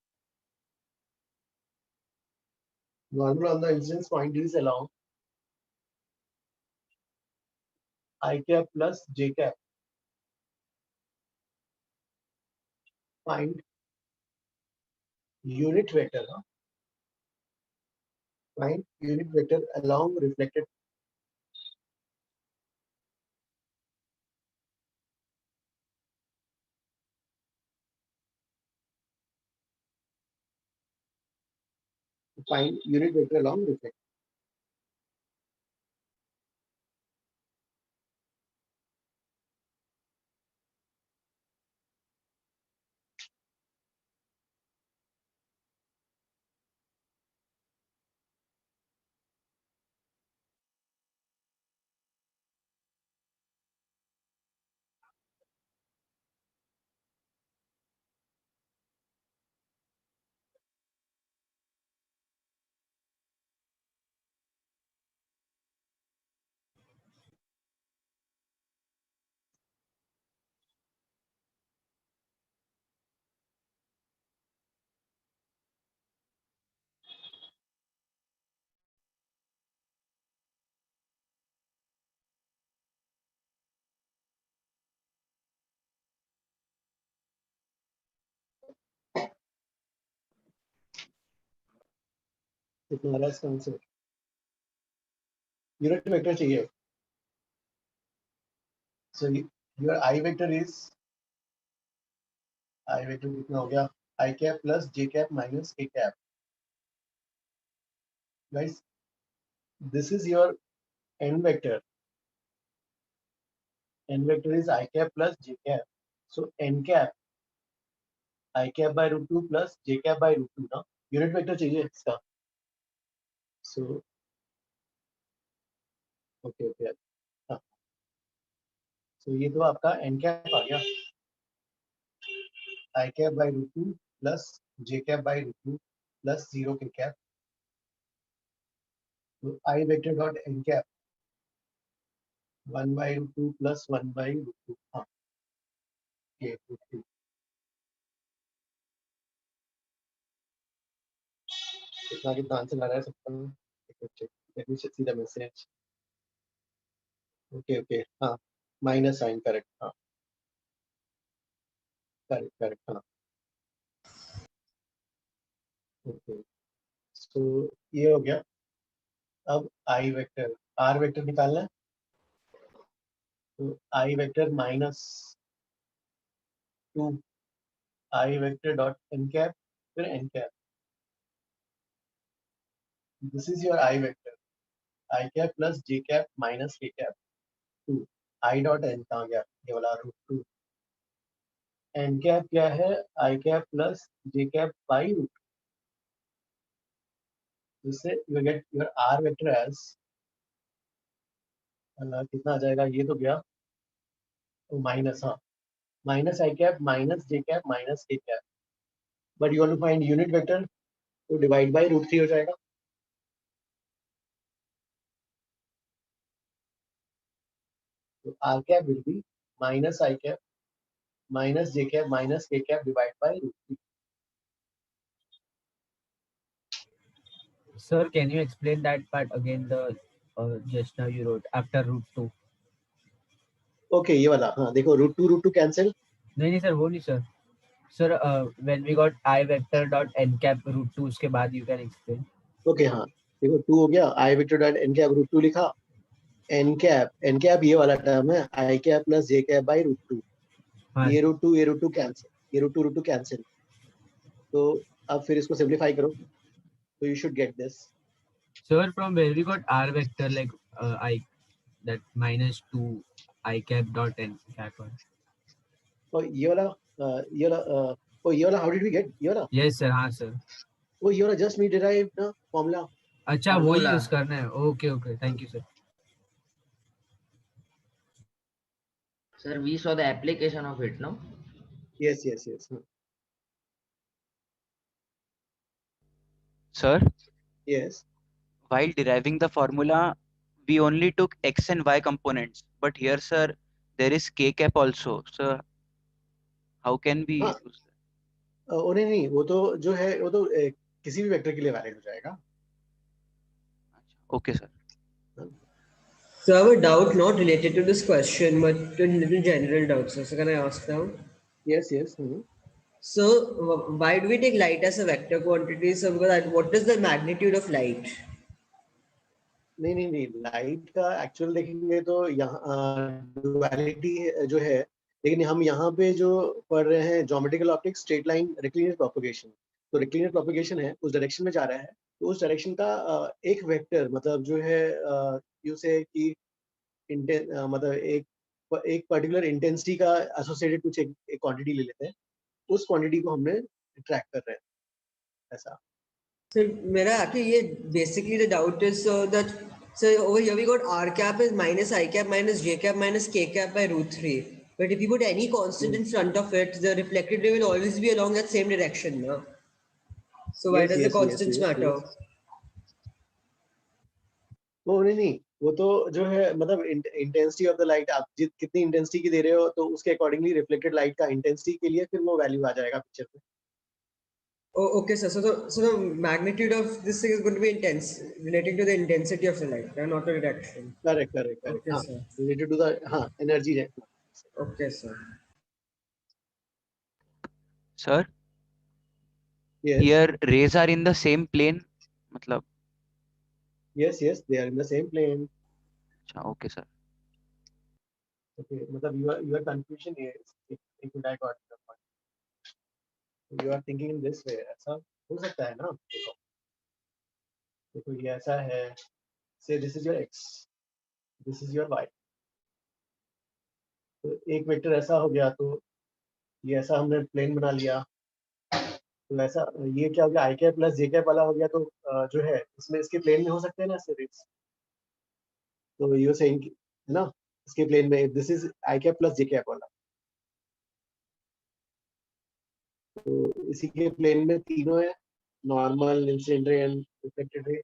Normal on the incidence point is along I cap plus J cap. Find unit vector. Find unit vector along reflected. Find unit vector along reflected. तुम्हारा इसका answer unit vector चाहिए. So your I vector is I vector कितना हो गया I cap plus j cap minus k cap. Guys, this is your n vector. N vector is I cap plus j cap. So n cap I cap by root 2 plus j cap by root 2 ना unit vector चाहिए इसका. So okay. हाँ. So ये तो आपका n cap आ गया. I cap by root 2 plus j cap by root 2 plus 0 k cap. So I vector dot n cap 1 by root 2 plus 1 by root 2. हाँ. Okay, root 2. कितना answer आ रहा है सबका? Let me see the message. Okay. हाँ. Minus sign correct. हाँ. Correct. हाँ. Okay. So ये हो गया. अब I vector, R vector निकालना है. तो I vector minus 2 I vector dot n cap फिर n cap. This is your I vector. I cap plus j cap minus k cap 2. I dot n कहाँ गया? ये वाला root 2. N cap क्या है? I cap plus j cap by root 2. जिससे you get your R vector as कितना आ जाएगा? ये तो गया माइनस. हाँ, minus I cap minus j cap minus k cap. But you want to find unit vector, तो divide by root 3 हो जाएगा. So R cap will be minus I cap minus j cap minus k cap divided by root 3. Sir, can you explain that part again? The just now you wrote after root 2. Okay, ये वाला. हाँ, देखो root 2 cancel. नहीं sir, वो नहीं sir. Sir, when we got I vector dot n cap root 2 उसके बाद you can explain. Okay, हाँ. देखो 2 हो गया. I vector dot n cap root 2 लिखा. N cap ये वाला टर्म है. I cap plus j cap by root 2. ये root 2 cancel. ये root 2 cancel. तो अब फिर इसको simplify करो. So you should get this. Sir, from where we got R vector like I that minus 2 I cap dot n cap. Oh, ये वाला how did we get? ये वाला? Yes sir, हाँ sir. वो ये वाला just we derived ना formula. अच्छा वो यूज करना है. Okay. Thank you sir. Sir, we saw the application of it, no? Yes. Sir, Yes. while deriving the formula, we only took x and y components, but here, sir, there is k cap also. So, how can we use that? नहीं, वो तो जो है वो तो किसी भी vector के लिए वैलिड हो जाएगा. Okay, sir. So I have a doubt not related to this question, but a little general doubt. So can I ask now? Yes. So why do we take light as a vector quantity? So because what is the magnitude of light? नहीं light का actual देखेंगे तो यहाँ duality जो है, लेकिन हम यहाँ पे जो पढ़ रहे हैं geometrical optics straight line rectilinear propagation. तो रेक्टिलिनियर प्रोपगेशन है, उस डायरेक्शन में जा रहा है. तो उस डायरेक्शन का एक वेक्टर मतलब जो है यू से कि मतलब एक पर्टिकुलर इंटेंसिटी का एसोसिएटेड कुछ एक क्वांटिटी ले लेते हैं, उस क्वांटिटी को हमने ट्रैक कर रहे हैं ऐसा. So मेरा actually ये basically the doubt is that so over here we got r cap is minus I cap minus j cap minus k cap by root 3. But if you put any constant in front of it, the reflected ray will always be along that same direction, no? So why does the constants matter? वो नहीं वो तो जो है मतलब intensity of the light आप कितनी intensity की दे रहे हो तो उसके अकॉर्डिंगली रिफ्लेक्टेड लाइट का इंटेंसिटी के लिए फिर वो वैल्यू आ जाएगा पिक्चर पे. Oh, okay, sir. So the magnitude of this thing is going to be intense, relating to the intensity of the light, not the direction. Correct. Okay, sir. Related to the energy. Okay, sir. Sir, Yes. here rays are in the same plane. मतलब. Yes, they are in the same plane. अच्छा, okay, sir. Okay, मतलब your confusion is if I got the point. You are thinking in this way. ऐसा हो सकता है ना? देखो ये ऐसा है. Say this is your x, this is your y. तो एक वेक्टर ऐसा हो गया तो ये ऐसा हमने प्लेन बना लिया. तो ऐसा ये क्या हो गया, आई कैप प्लस जे कैप वाला हो गया. तो जो है इसमें इसके प्लेन में हो सकते हैं ना सीरीज. तो यू सेइंग है ना, इसके प्लेन में this is I cap plus J cap वाला. तो इसी के प्लेन में तीनों है, normal, incident ray and reflected ray.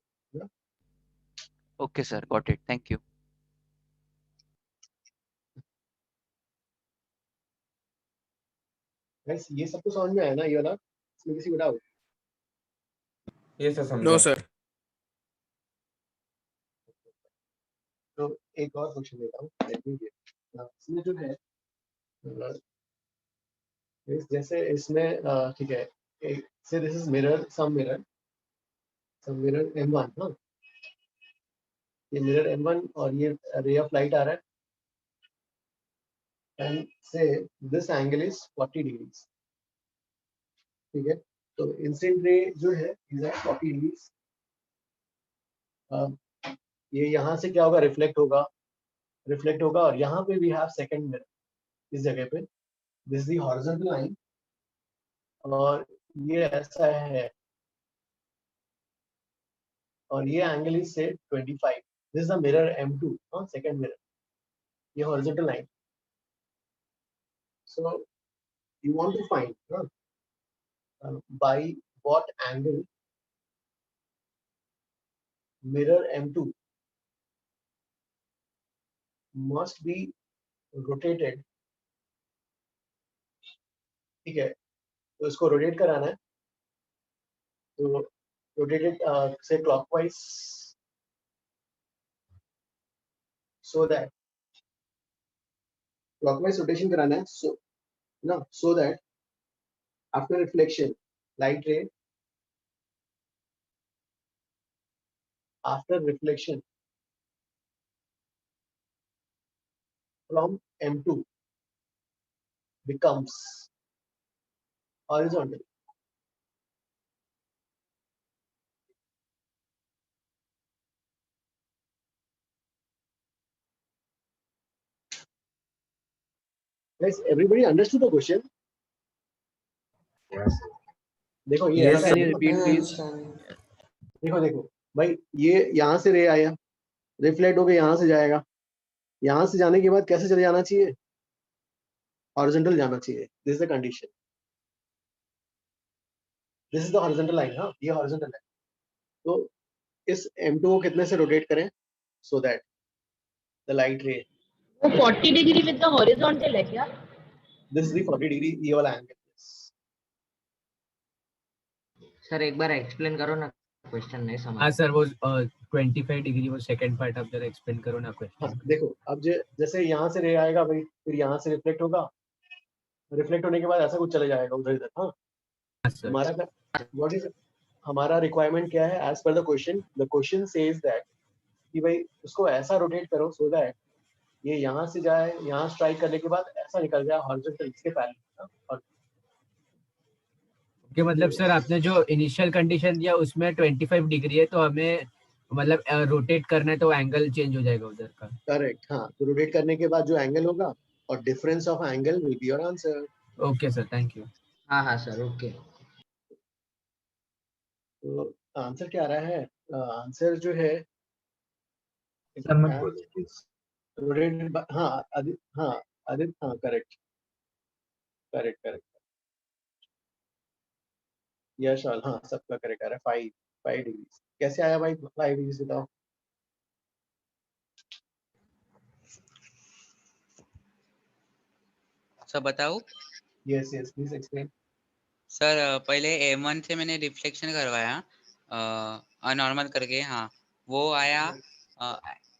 Okay, sir. Got it. Thank you. Guys ये सब तो समझ में आया ना, ये वाला? इसमें किसी को डाउट? ये सब समझा. No sir. तो एक और क्वेश्चन लेता हूँ. इसमें जो है जैसे इसमें ठीक है, say this is mirror, some mirror M1. हाँ, ये मिरर M1 और ये रे ऑफ लाइट आ रहा है. एंड से दिस एंगल इज 40 डिग्रीज. ठीक है, तो इंसिडेंट रे जो है इज एट 40 डिग्रीज. ये यहाँ से क्या होगा, रिफ्लेक्ट होगा और यहाँ पे वी हैव सेकंड मिरर इस जगह पे. This is the horizontal line और ये ऐसा है और ये एंगल इज से 25. This is the mirror M2, हाँ, सेकंड मिरर. ये horizontal line. So you want to find by what angle mirror M2 must be rotated. ठीक है, तो इसको रोटेट कराना है. तो रोटेटेड से clockwise so that clockwise rotation कराना है. So that after reflection, light ray after reflection from M2 becomes horizontal. Guys, everybody understood the question? Yes. देखो ये Yes, ऐसा sir. है. I understand. देखो भाई, ये यहाँ से रे आया, रिफ्लेक्ट होके यहाँ से जाएगा. यहाँ से जाने के बाद कैसे चले जाना चाहिए, हॉरिजॉन्टल जाना चाहिए. This is the condition. This is the horizontal line. हाँ, ये हॉरिजॉन्टल है. तो इस M2 को कितने से रोटेट करें सो दैट द लाइट रे. वो 40 डिग्री विद द हॉरिजॉन्टल है क्या? दिस इज द 40 डिग्री, ये वाला एंगल. सर एक बार एक्सप्लेन करो ना, क्वेश्चन नहीं समझ. हाँ सर, वो 25 डिग्री वो सेकंड पार्ट आप जरा एक्सप्लेन करो ना क्वेश्चन. हाँ, देखो अब जैसे यहाँ से रे आएगा भाई, फिर यहाँ से रिफ्लेक्ट होगा. रिफ्लेक्ट होने के बाद ऐसा कुछ चले जाएगा उधर इधर. हाँ, हमारा व्हाट इज हमारा रिक्वायरमेंट क्या है as per the question says that कि भाई उसको ऐसा रोटेट करो सो दैट ये यहाँ से जाए, यहाँ स्ट्राइक करने के बाद ऐसा निकल जाए हॉरिजॉन्टल इसके पैरेलल. कि मतलब सर आपने जो इनिशियल कंडीशन दिया उसमें 25 डिग्री है, तो हमें मतलब रोटेट करना है तो एंगल चेंज हो जाएगा उधर का. करेक्ट. हाँ, तो रोटेट करने के बाद जो एंगल होगा और difference of angle will be your answer. Okay sir, thank you. हाँ सर, ओके. तो आंसर क्या आ रहा है? आंसर जो है रोटेट. हाँ आदित्य, हाँ करेक्ट. यश, हाँ सबका करेक्ट आ रहा है. 5 डिग्री. कैसे आया भाई 5 डिग्री बताओ? सर बताओ. Yes please explain. सर पहले M1 से मैंने रिफ्लेक्शन करवाया नॉर्मल करके. हाँ, वो आया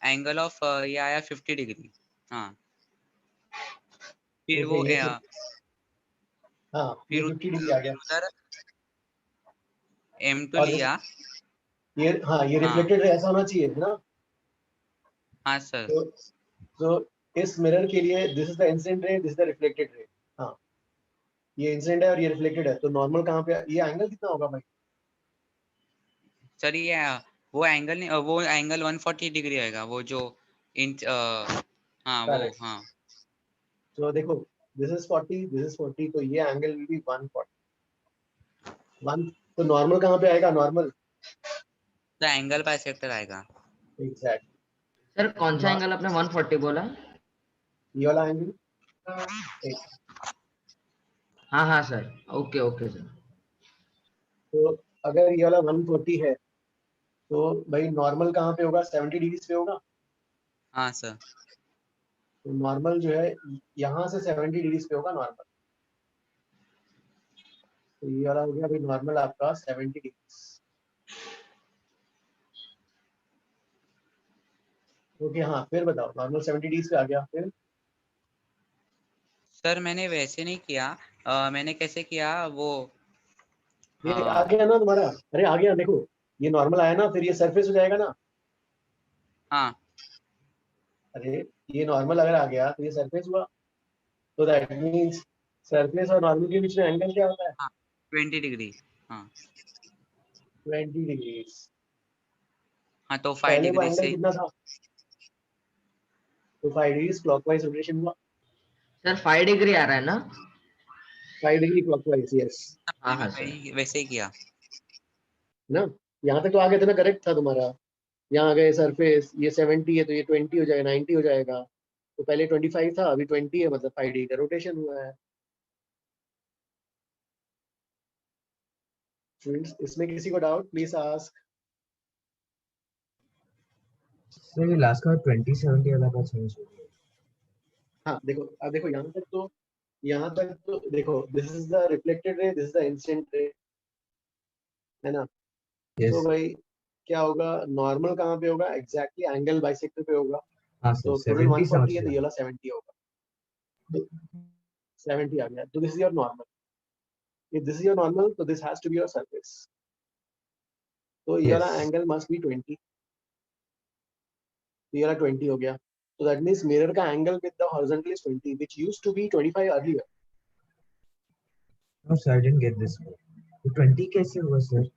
एंगल ऑफ ये आया 50 डिग्री. हाँ, फिर वो हाँ, फिर 50 डिग्री आ गया. उधर M2 लिया. ये रिफ्लेक्टेड रे ऐसा होना चाहिए है ना. हाँ सर. तो इस मिरर के लिए दिस इज द इंसिडेंट रे, this is the reflected ray. हाँ, ये इंसिडेंट है और ये रिफ्लेक्टेड है, तो नॉर्मल कहाँ पे, ये एंगल कितना होगा भाई? सर ये वो एंगल नहीं, वो एंगल 140 डिग्री आएगा, वो जो इंच हाँ वो करेक्ट। हाँ तो देखो, दिस इज 40, दिस इज 40, तो ये एंगल विल बी 140। 1, तो नॉर्मल कहाँ पे आएगा? नॉर्मल तो एंगल बाइसेक्टर आएगा। एग्जैक्ट। सर कौन सा एंगल आपने 140 बोला? ये वाला एंगल। हाँ हाँ सर, ओके ओके सर। तो अगर ये वाला 140 है, तो भाई नॉर्मल कहाँ पे होगा? 70 डिग्री पे होगा। हाँ सर। तो नॉर्मल जो है यहाँ से 70 डिग्री पे होगा नॉर्मल। तो ये वाला हो गया भाई नॉर्मल आपका 70 डिग्री। ओके हाँ, फिर बताओ, नॉर्मल 70 डिग्री पे आ गया, फिर सर मैंने वैसे नहीं किया, मैंने कैसे किया वो ये आ गया ना तुम्हारा? अरे आ गया, देखो ये नॉर्मल आया ना, फिर ये सरफेस हो जाएगा ना। हाँ अरे ये नॉर्मल अगर आ गया तो ये सरफेस हुआ, तो दैट मींस सरफेस और नॉर्मल के बीच में एंगल क्या होता है? 20 डिग्री। हाँ 20 डिग्री। हाँ तो 5 पहले वो डिग्री एंगल से कितना था? तो 5 डिग्री क्लॉकवाइज रोटेशन हुआ। सर 5 डिग्री आ रहा है ना? 5 डिग्री क्लॉकवाइज, यस। हाँ हाँ सर। वैसे ही किया ना, यहाँ तक तो आ गया था ना, करेक्ट था तुम्हारा। यहाँ आ गए सरफेस, ये 70 है तो ये 20 हो जाएगा, 90 हो जाएगा। तो पहले 25 था, अभी 20 है, मतलब 5 डिग्री का रोटेशन हुआ है। स्टूडेंट्स, इसमें किसी को डाउट प्लीज आस्क। सर ये लास्ट का 2070 वाला का चेंज हो गया। हाँ देखो, अब देखो यहाँ तक तो देखो, this is the reflected ray, this is the incident रे, है ना? तो यस। भाई क्या होगा? नॉर्मल कहाँ पे होगा? एग्जैक्टली एंगल बाइसेक्टर पे होगा। हाँ सर, तो टोटल 70 समझ 140 है, तो गया। ये वाला 70 होगा। तो 70 आ गया, तो this is your normal. If this is your normal, so this has to be your surface. तो ये वाला Yes. Angle must be 20। तो ये वाला 20 हो गया। So that means mirror का angle with the horizontal is 20, which used to be 25 earlier. No, sir, I didn't get this one. तो 20 कैसे हुआ सर?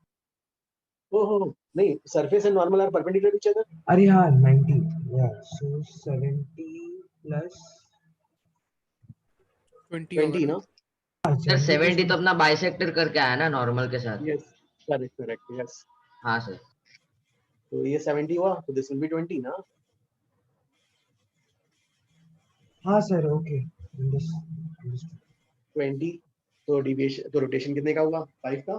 Oh, नहीं, surface and normal are perpendicular to each other. अरे हाँ 90. Yeah. So 70 plus 20 ना? Sir 70 तो अपना bisector करके आया ना नॉर्मल के साथ। Yes, correct, yes. हाँ सर। तो ये 70 हुआ, तो this will be 20 ना? हाँ सर, ओके। 20, तो डिविएशन, तो रोटेशन कितने का हुआ? 5 का।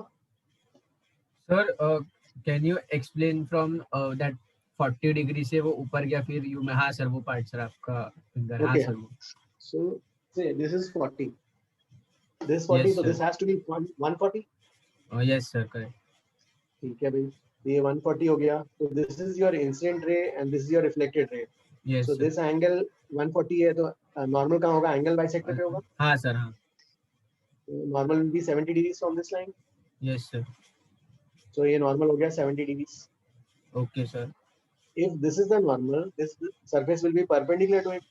Sir can you explain from that 40 degree से वो ऊपर गया फिर यू में? हाँ सर वो पार्ट सर आपका फिंगर। हाँ Okay. सर वो So say this is 40. This 40, Yes, so sir. this has to be 140. Yes sir correct. ठीक है भाई, तो ये 140 हो गया। तो this is your incident ray and this is your reflected ray. Yes so sir. This angle 140 है, तो नॉर्मल कहाँ होगा? एंगल बाइसेक्टर पे होगा। हाँ सर हाँ। Normal will be 70 degrees from this line. Yes sir. So ये नॉर्मल हो गया 70 degrees. Okay sir. If this is the normal, this surface will be perpendicular to it.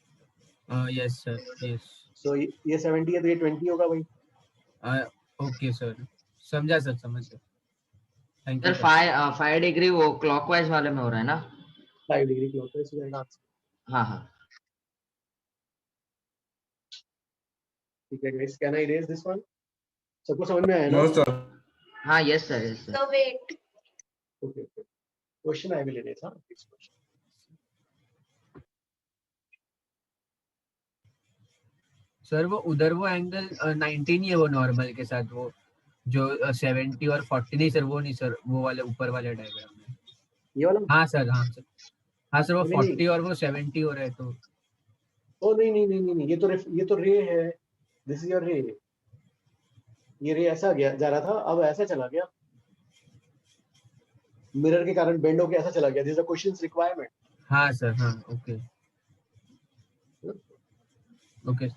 Yes sir yes. So ये 70 है, तो ये 20 होगा भाई। ओके सर, समझा सर, समझ गया। थैंक सर यू 5 डिग्री वो क्लॉकवाइज वाले में हो रहा है ना? 5 डिग्री क्लॉकवाइज हो जाएगा। हाँ हाँ। ठीक है guys, can I raise this one? सबको समझ में आया ना? No, sir. हाँ yes sir yes sir. So wait. Okay question I will raise. हाँ नेक्स्ट क्वेश्चन। सर वो उधर वो एंगल 19 ही है वो नॉर्मल के साथ, वो जो 70 और 40 नहीं सर, वो नहीं सर, वो वाले ऊपर वाले डायग्राम में। ये वाला? हाँ सर हाँ सर। हाँ सर वो नहीं, 40 और वो 70 हो रहा है तो। ओ नहीं, ये तो रे है। दिस इज योर रे। ये रे ऐसा गया जा रहा था, अब ऐसा चला गया, मिरर के कारण बेंड होके ऐसा चला गया। This is the questions requirement. हाँ सर हाँ। Okay okay.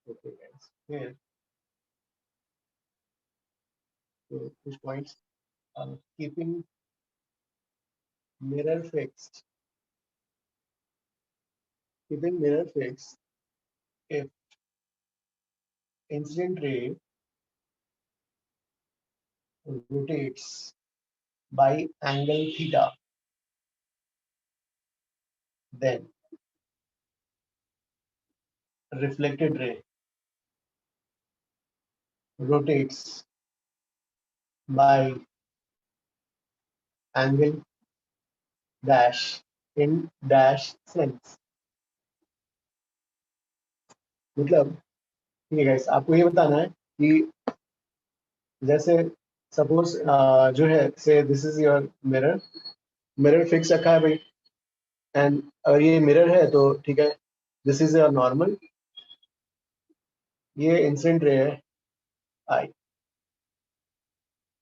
Okay guys, here so which points keeping mirror fixed, keeping mirror fixed if incident ray rotates by angle theta, then reflected ray rotates by angle dash in dash sense. मतलब ठीक है guys, आपको ये बताना है कि जैसे suppose जो है say this is your mirror, mirror fix रखा है भाई, एंड अगर ये मिरर है तो ठीक है, दिस इज योर नॉर्मल, ये इंसिडेंट रे है आई,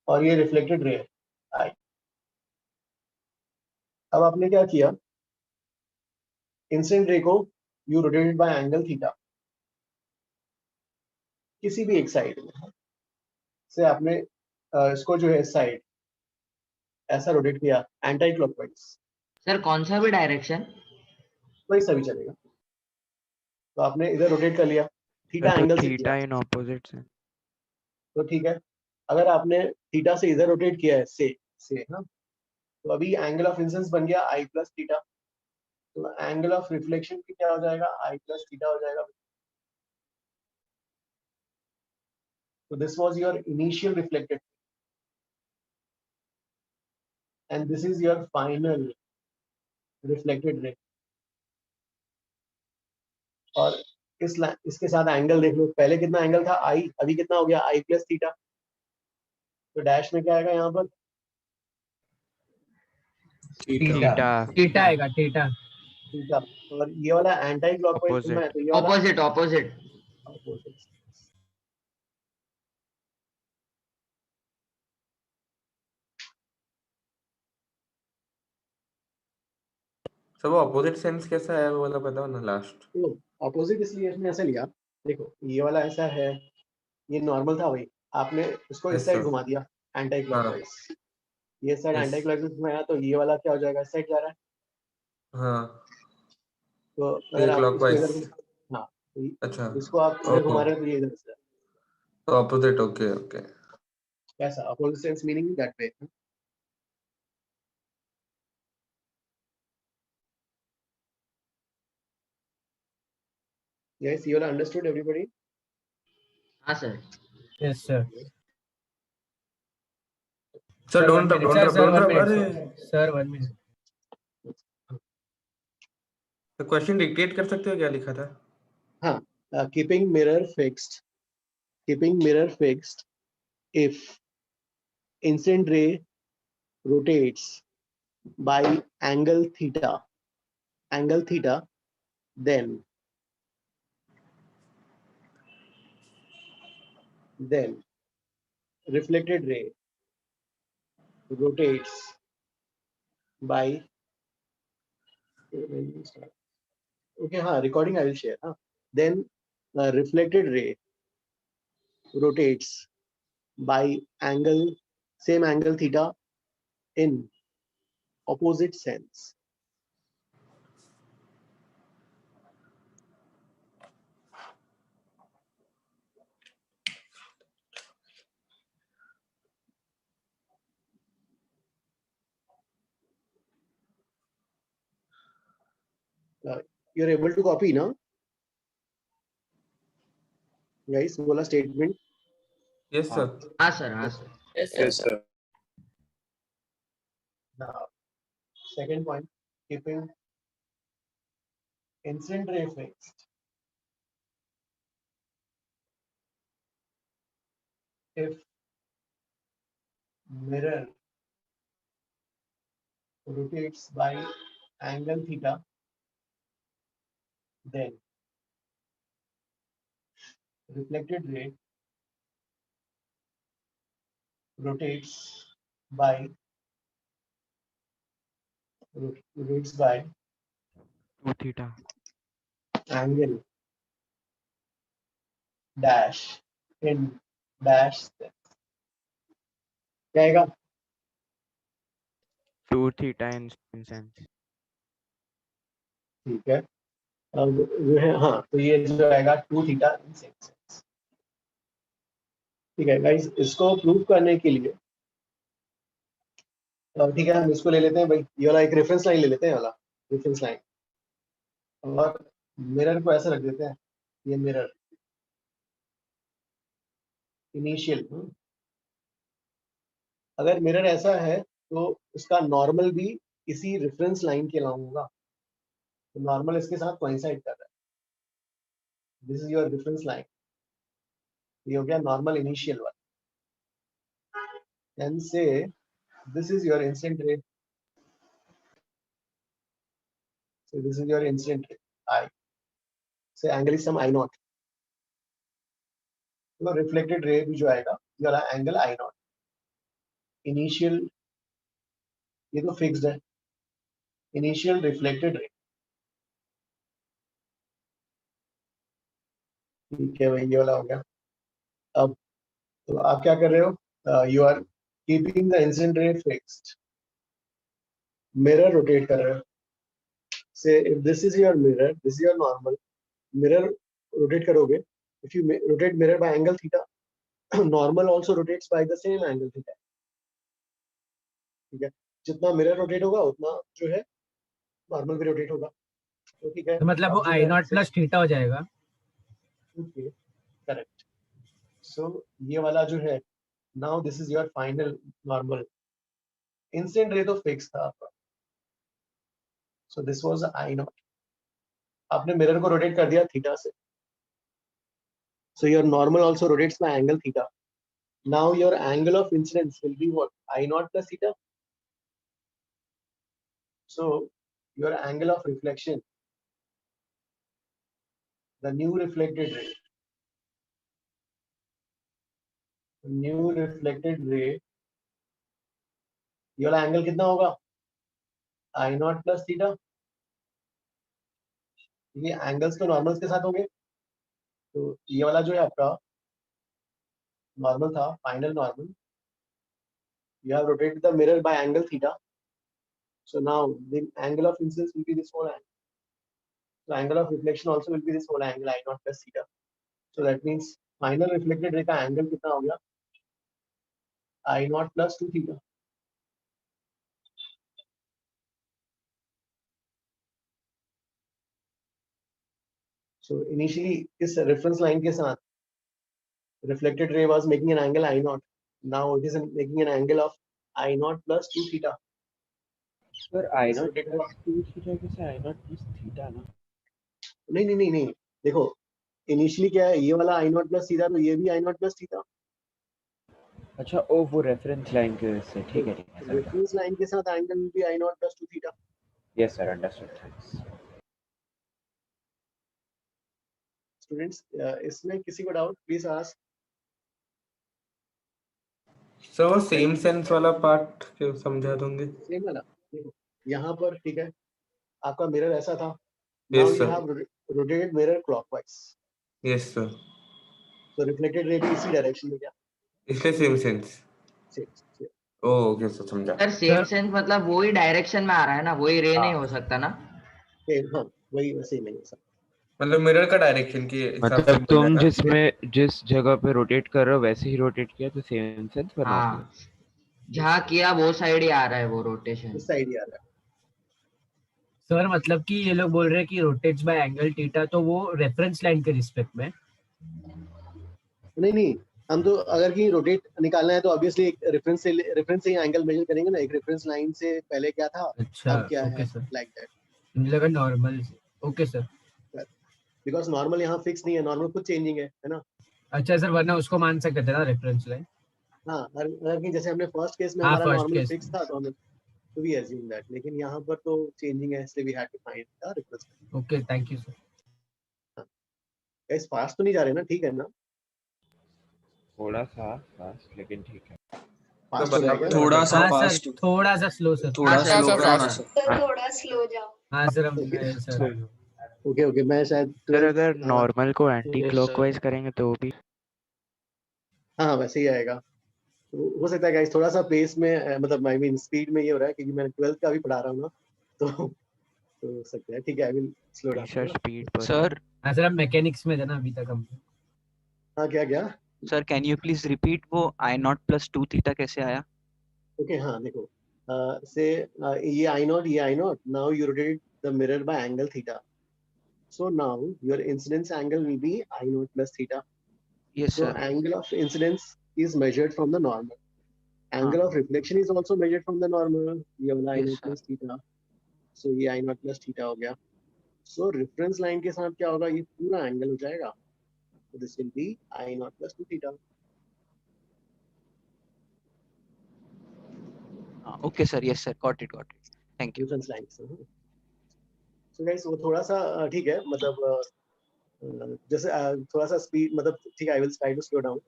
और ये रिफ्लेक्टेड रे है आई। अब आपने क्या किया, इंसिडेंट रे को you rotated bye angle theta, किसी भी एक साइड में से आपने इसको जो है साइड ऐसा रोटेट किया एंटी क्लॉकवाइज, सर कौन सा भी डायरेक्शन? वही सभी चलेगा। तो आपने इधर रोटेट कर लिया, थीटा एंगल से किया, इन ऑपोजिट से। तो ठीक है। अगर आपने थीटा से इधर रोटेट किया है से ना, तो अभी एंगल ऑफ इंसिडेंस बन गया आई प्लस थीटा, तो एंगल ऑफ रिफ्लेक्शन भी क्या हो जाएगा, आई प्लस थीटा हो जाएगा। तो this was your initial reflected and this is your final reflected ray. और इसके साथ एंगल देख लो, पहले कितना एंगल था आई, अभी कितना हो गया आई प्लस थीटा। तो डैश में क्या आएगा यहाँ पर, थीटा आएगा, थीटा। थीटा। और ये वाला एंटी क्लॉकवाइज में है, तो ये वाला ऑपोजिट ऑपोजिट। ऑपोजिट। सब अपोजिट सेंस कैसा है वो वाला बताओ ना लास्ट। तो ऑपोजिट इसलिए इसने ऐसे लिया, देखो ये वाला ऐसा है, ये नॉर्मल था भाई, आपने इसको इस Yes, साइड sir. घुमा दिया एंटी क्लॉकवाइज, ये साइड Yes. एंटी क्लॉकवाइज घुमाया, तो ये वाला क्या हो जाएगा, इस साइड जा रहा है। हाँ तो तो अगर ये आप इसको क्लॉकवाइज। इधर, हाँ तो अच्छा इसको आप इधर घुमा रहे हो तो ये इधर से, तो ऑपोजिट। Okay okay. कैसा opposite sense meaning that way. Yes, you all understood everybody? हाँ sir. Yes, sir. Sir, don't rub, don't rub, Sir, don't 1 rub. minute. अरे Sir, 1 minute. तो क्वेश्चन डिक्टेट कर सकते हो क्या लिखा था? हाँ, keeping mirror fixed if incident ray rotates by angle theta, then reflected ray rotates by, okay, हाँ, recording I will share. हाँ, then reflected ray rotates by same angle theta in opposite sense. You're able to copy, no? Guys, बोला statement. Yes, sir. हाँ sir, हाँ sir. Yes, sir. Now, second point, keeping incident ray fixed if mirror rotates by angle theta, then reflected ray rotates by 2 theta. angle dash in dash sense. क्या आएगा? 2 theta in same sense. ठीक है, अब जो है हाँ, तो ये जो आएगा 2 थीटा इन सेम सेंस। ठीक है गाइस, इसको प्रूव करने के लिए ठीक है, हम इसको ले लेते हैं भाई, ये वाला एक रेफरेंस लाइन ले लेते हैं, वाला रेफरेंस लाइन, और मिरर को ऐसे रख देते हैं, ये मिरर इनिशियल। अगर मिरर ऐसा है तो उसका नॉर्मल भी इसी रेफरेंस लाइन के अलाउंग होगा, तो नॉर्मल इसके साथ कोइंसाइड कर रहा है। This is your reference line, ये हो गया नॉर्मल इनिशियल वाला, एंड से this is your incident ray, so this is your incident ray I, say angle is some I naught, तो रिफ्लेक्टेड रे भी जो आएगा ये वाला एंगल I naught, इनिशियल ये तो फिक्स्ड है, इनिशियल रिफ्लेक्टेड रे। ठीक है भाई, ये वाला हो गया। अब तो आप क्या कर रहे हो, you are keeping the incident ray fixed, mirror rotate कर रहे हो। So if this is your mirror, this is your normal, mirror rotate करोगे, if you rotate mirror by angle theta, normal also rotates by the same angle theta. ठीक है, जितना mirror rotate होगा उतना जो है नॉर्मल भी रोटेट होगा। तो ठीक है, तो मतलब वो आई नॉट प्लस थीटा हो जाएगा। Okay, correct. सो ये वाला जो है, now this is your final normal, incident ray तो फिक्स था आपका, so this was I not, आपने मिरर को रोटेट कर दिया थीटा से, so your normal also rotates by angle theta. Now your angle of incidence will be what, I naught plus theta. So your angle of reflection, the new reflected ray, ये वाला angle कितना होगा, I naught plus theta। ये angles तो normals के साथ होंगे, तो ये वाला जो है आपका नॉर्मल था, final normal, you have rotated the mirror by angle theta, so now the angle of incidence will be this whole angle, so angle of reflection also will be this whole angle I naught plus theta, so that means final reflected ray का angle कितना हो गया, I naught plus 2 theta। so initially इस reference line के साथ reflected ray was making an angle I naught, now it is making an angle of I naught plus 2 theta। Sir I not plus 2 theta कैसे, आई not plus theta ना? नहीं, देखो initially क्या है, ये वाला I naught plus थीटा, तो ये भी I naught plus थीटा। अच्छा, ओ वो रेफरेंस लाइन के वजह से, ठीक है रेफरेंस लाइन के साथ एंगल भी I naught plus 2 theta. Yes sir, understood, thanks. Students, इसमें किसी को डाउट प्लीज आस्क। सर वो सेम सेंस वाला पार्ट क्यों समझा दोगे? सेम वाला देखो, यहाँ पर ठीक है, आपका मिरर ऐसा था, Yes, now you sir. Have rotated mirror clockwise, yes sir, तो रिफ्लेक्टेड रे भी इसी डायरेक्शन में गया, इसलिए same sense. Same. Okay sir, समझा। सर सेम सेंस मतलब वही डायरेक्शन में आ रहा है ना, वही रे नहीं हो सकता ना? हाँ, वही वैसे ही नहीं हो सकता, मतलब मिरर का डायरेक्शन के हिसाब से मतलब बोल तुम रहा था। जिस जगह पे रोटेट कर रहे हो वैसे ही रोटेट किया तो सेम सेंस बना। हाँ, जहाँ किया वो साइड ही आ रहा है वो रोटेशन, इस साइड ही आ रहा है। सर मतलब कि ये लोग बोल रहे हैं कि रोटेट्स बाय एंगल थीटा, तो वो रेफरेंस लाइन के रिस्पेक्ट में। नहीं, हम तो अगर कि रोटेट निकालना है तो ऑब्वियसली एक रेफरेंस से ही एंगल मेजर करेंगे ना, एक रेफरेंस लाइन से पहले क्या था, अच्छा, अब क्या ओके है, सर, लाइक दैट। मुझे लगा normal. Okay sir, because normal यहाँ फिक्स नहीं है, नॉर्मल खुद चेंजिंग है ना। अच्छा सर, वरना उसको मान सकते थे ना रेफरेंस लाइन। हाँ, अगर कि जैसे हमने फर्स्ट केस में हाँ, हमारा first नॉर्मल case फिक्स था, तो हमें तो वी अज्यूम दैट, लेकिन यहाँ पर तो चेंजिंग है, इसलिए we had to find the reference. Okay, thank you sir. Guys fast तो नहीं जा रहे ना, ठीक है ना? थोड़ा सा फास्ट, लेकिन ठीक है। फास्ट हो जाएगा, थोड़ा सा हाँ फास्ट, सर, थोड़ा सा स्लो सर, थोड़ा सा slow फास्ट करना। सर। थोड़ा स्लो जाओ। हाँ सर, सर ओके, मैं शायद सर अगर नॉर्मल को Yes, एंटी क्लॉकवाइज करेंगे तो भी हाँ वैसे ही आएगा। हो सकता है गाइस थोड़ा सा पेस में मतलब आई मीन स्पीड में ये हो रहा है क्योंकि मैं 12th का भी पढ़ा रहा हूँ ना, तो हो सकता है। ठीक है, I will slow down sir speed पर सर हाँ सर, हम मैकेनिक्स में थे ना अभी तक हम। हाँ क्या क्या sir can you please repeat वो I0 + 2 थीटा कैसे आया? ओके हाँ देखो से ये I not now you rotate the mirror by angle theta, so now your incidence angle will be I0 plus theta. Yes, So sir. angle of incidence is measured from the normal. Angle of reflection is also measured from the normal. ये वाला I0 Yes, sir. plus theta. So ये I0 plus theta हो गया. So reference line के साथ क्या होगा, ये पूरा angle हो जाएगा. So this will be I0 plus 2 theta. Okay, sir. Yes, sir. Got it. Thank you. Reference line. So guys वो थोड़ा सा ठीक है, मतलब जैसे थोड़ा सा स्पीड मतलब ठीक है, I will try to slow down.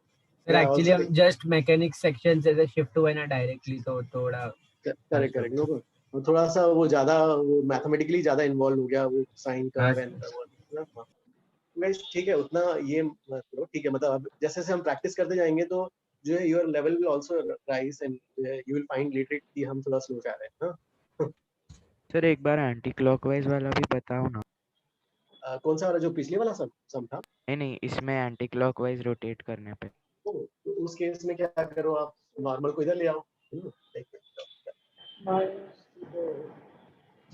Sir actually हम जस्ट मैकेनिक्स सेक्शन से शिफ्ट हुए ना डायरेक्टली, तो थोड़ा करेक्ट नो और थोड़ा सा वो ज्यादा वो मैथमेटिकली ज्यादा इन्वॉल्व हो गया, वो साइन कर्व एंड गाइस ठीक है उतना ये मतलब ठीक है, मतलब अब जैसे जैसे हम प्रैक्टिस करते जाएंगे तो जो है your level will also rise and you will find later कि हम थोड़ा स्लो जा रहे हैं ना। सर एक बार एंटी क्लॉकवाइज वाला भी बताओ ना। कौन सा वाला जो पिछले वाला सम था? नहीं इसमें एंटी क्लॉकवाइज रोटेट करने पे। तो उस केस में क्या करो, आप नॉर्मल को इधर ले आओ। तो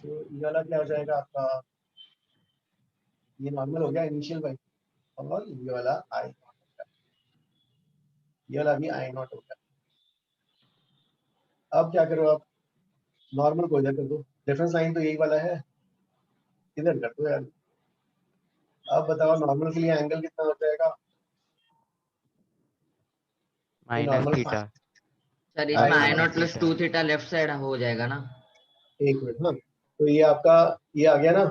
ये वाला क्या हो जाएगा आपका, ये नॉर्मल हो गया इनिशियल बाई, और ये वाला आई नॉट, ये वाला भी आई नॉट हो गया। अब क्या करो, आप नॉर्मल को इधर कर दो, रेफरेंस लाइन तो यही वाला है, इधर कर दो यार। अब बताओ नॉर्मल के लिए एंगल कितना हो जाएगा? Minus theta. सर इसमें I0 + 2 थीटा लेफ्ट साइड हो जाएगा ना? एक मिनट, हाँ तो ये आपका ये आ गया ना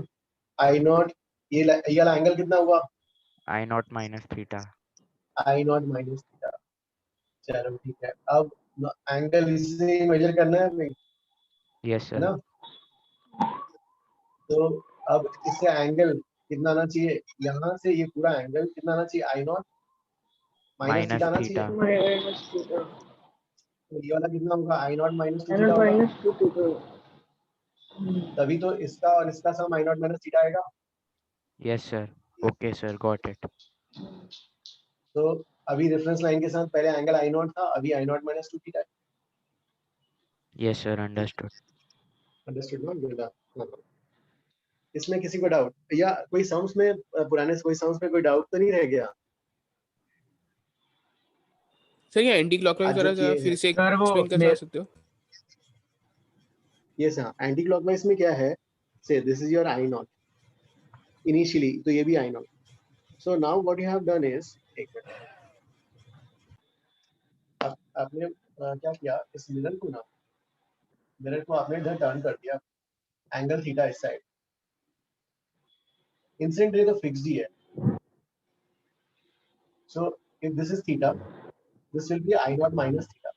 I0, ये वाला एंगल कितना हुआ? I0 - theta. I0 - theta. चलो ठीक है, अब एंगल इसे मेजर करना है भाई। Yes sir. ना तो अब इससे एंगल कितना आना चाहिए, यहाँ से ये पूरा एंगल कितना आना चाहिए? I0 - थीटा आना चाहिए। तो ये वाला कितना होगा? I0 - 2 थीटा होगा। तभी तो इसका और इसका सम I0 - थीटा आएगा। Yes sir. Okay sir, got it. तो अभी रेफरेंस लाइन के साथ पहले एंगल I0 था, अभी I0 - 2 थीटा है। Yes sir, understood. अंडरस्टूड ना? इसमें किसी को डाउट या कोई सम्स में पुराने कोई सम्स में कोई डाउट तो नहीं रह गया? सर ये एंटी क्लॉकवाइज जरा फिर से एक्सप्लेन कर सकते हो? यस हाँ, एंटी क्लॉकवाइज में क्या है, say this is your I0 initially, तो ये भी I0। So now what you have done is, एक मिनट, आपने क्या किया, इस मिरर को ना, मिरर को आपने इधर टर्न कर दिया, एंगल थीटा इस साइड, इंसिडेंट रे तो फिक्स्ड ही है। So if this is theta, this will be I0 - theta.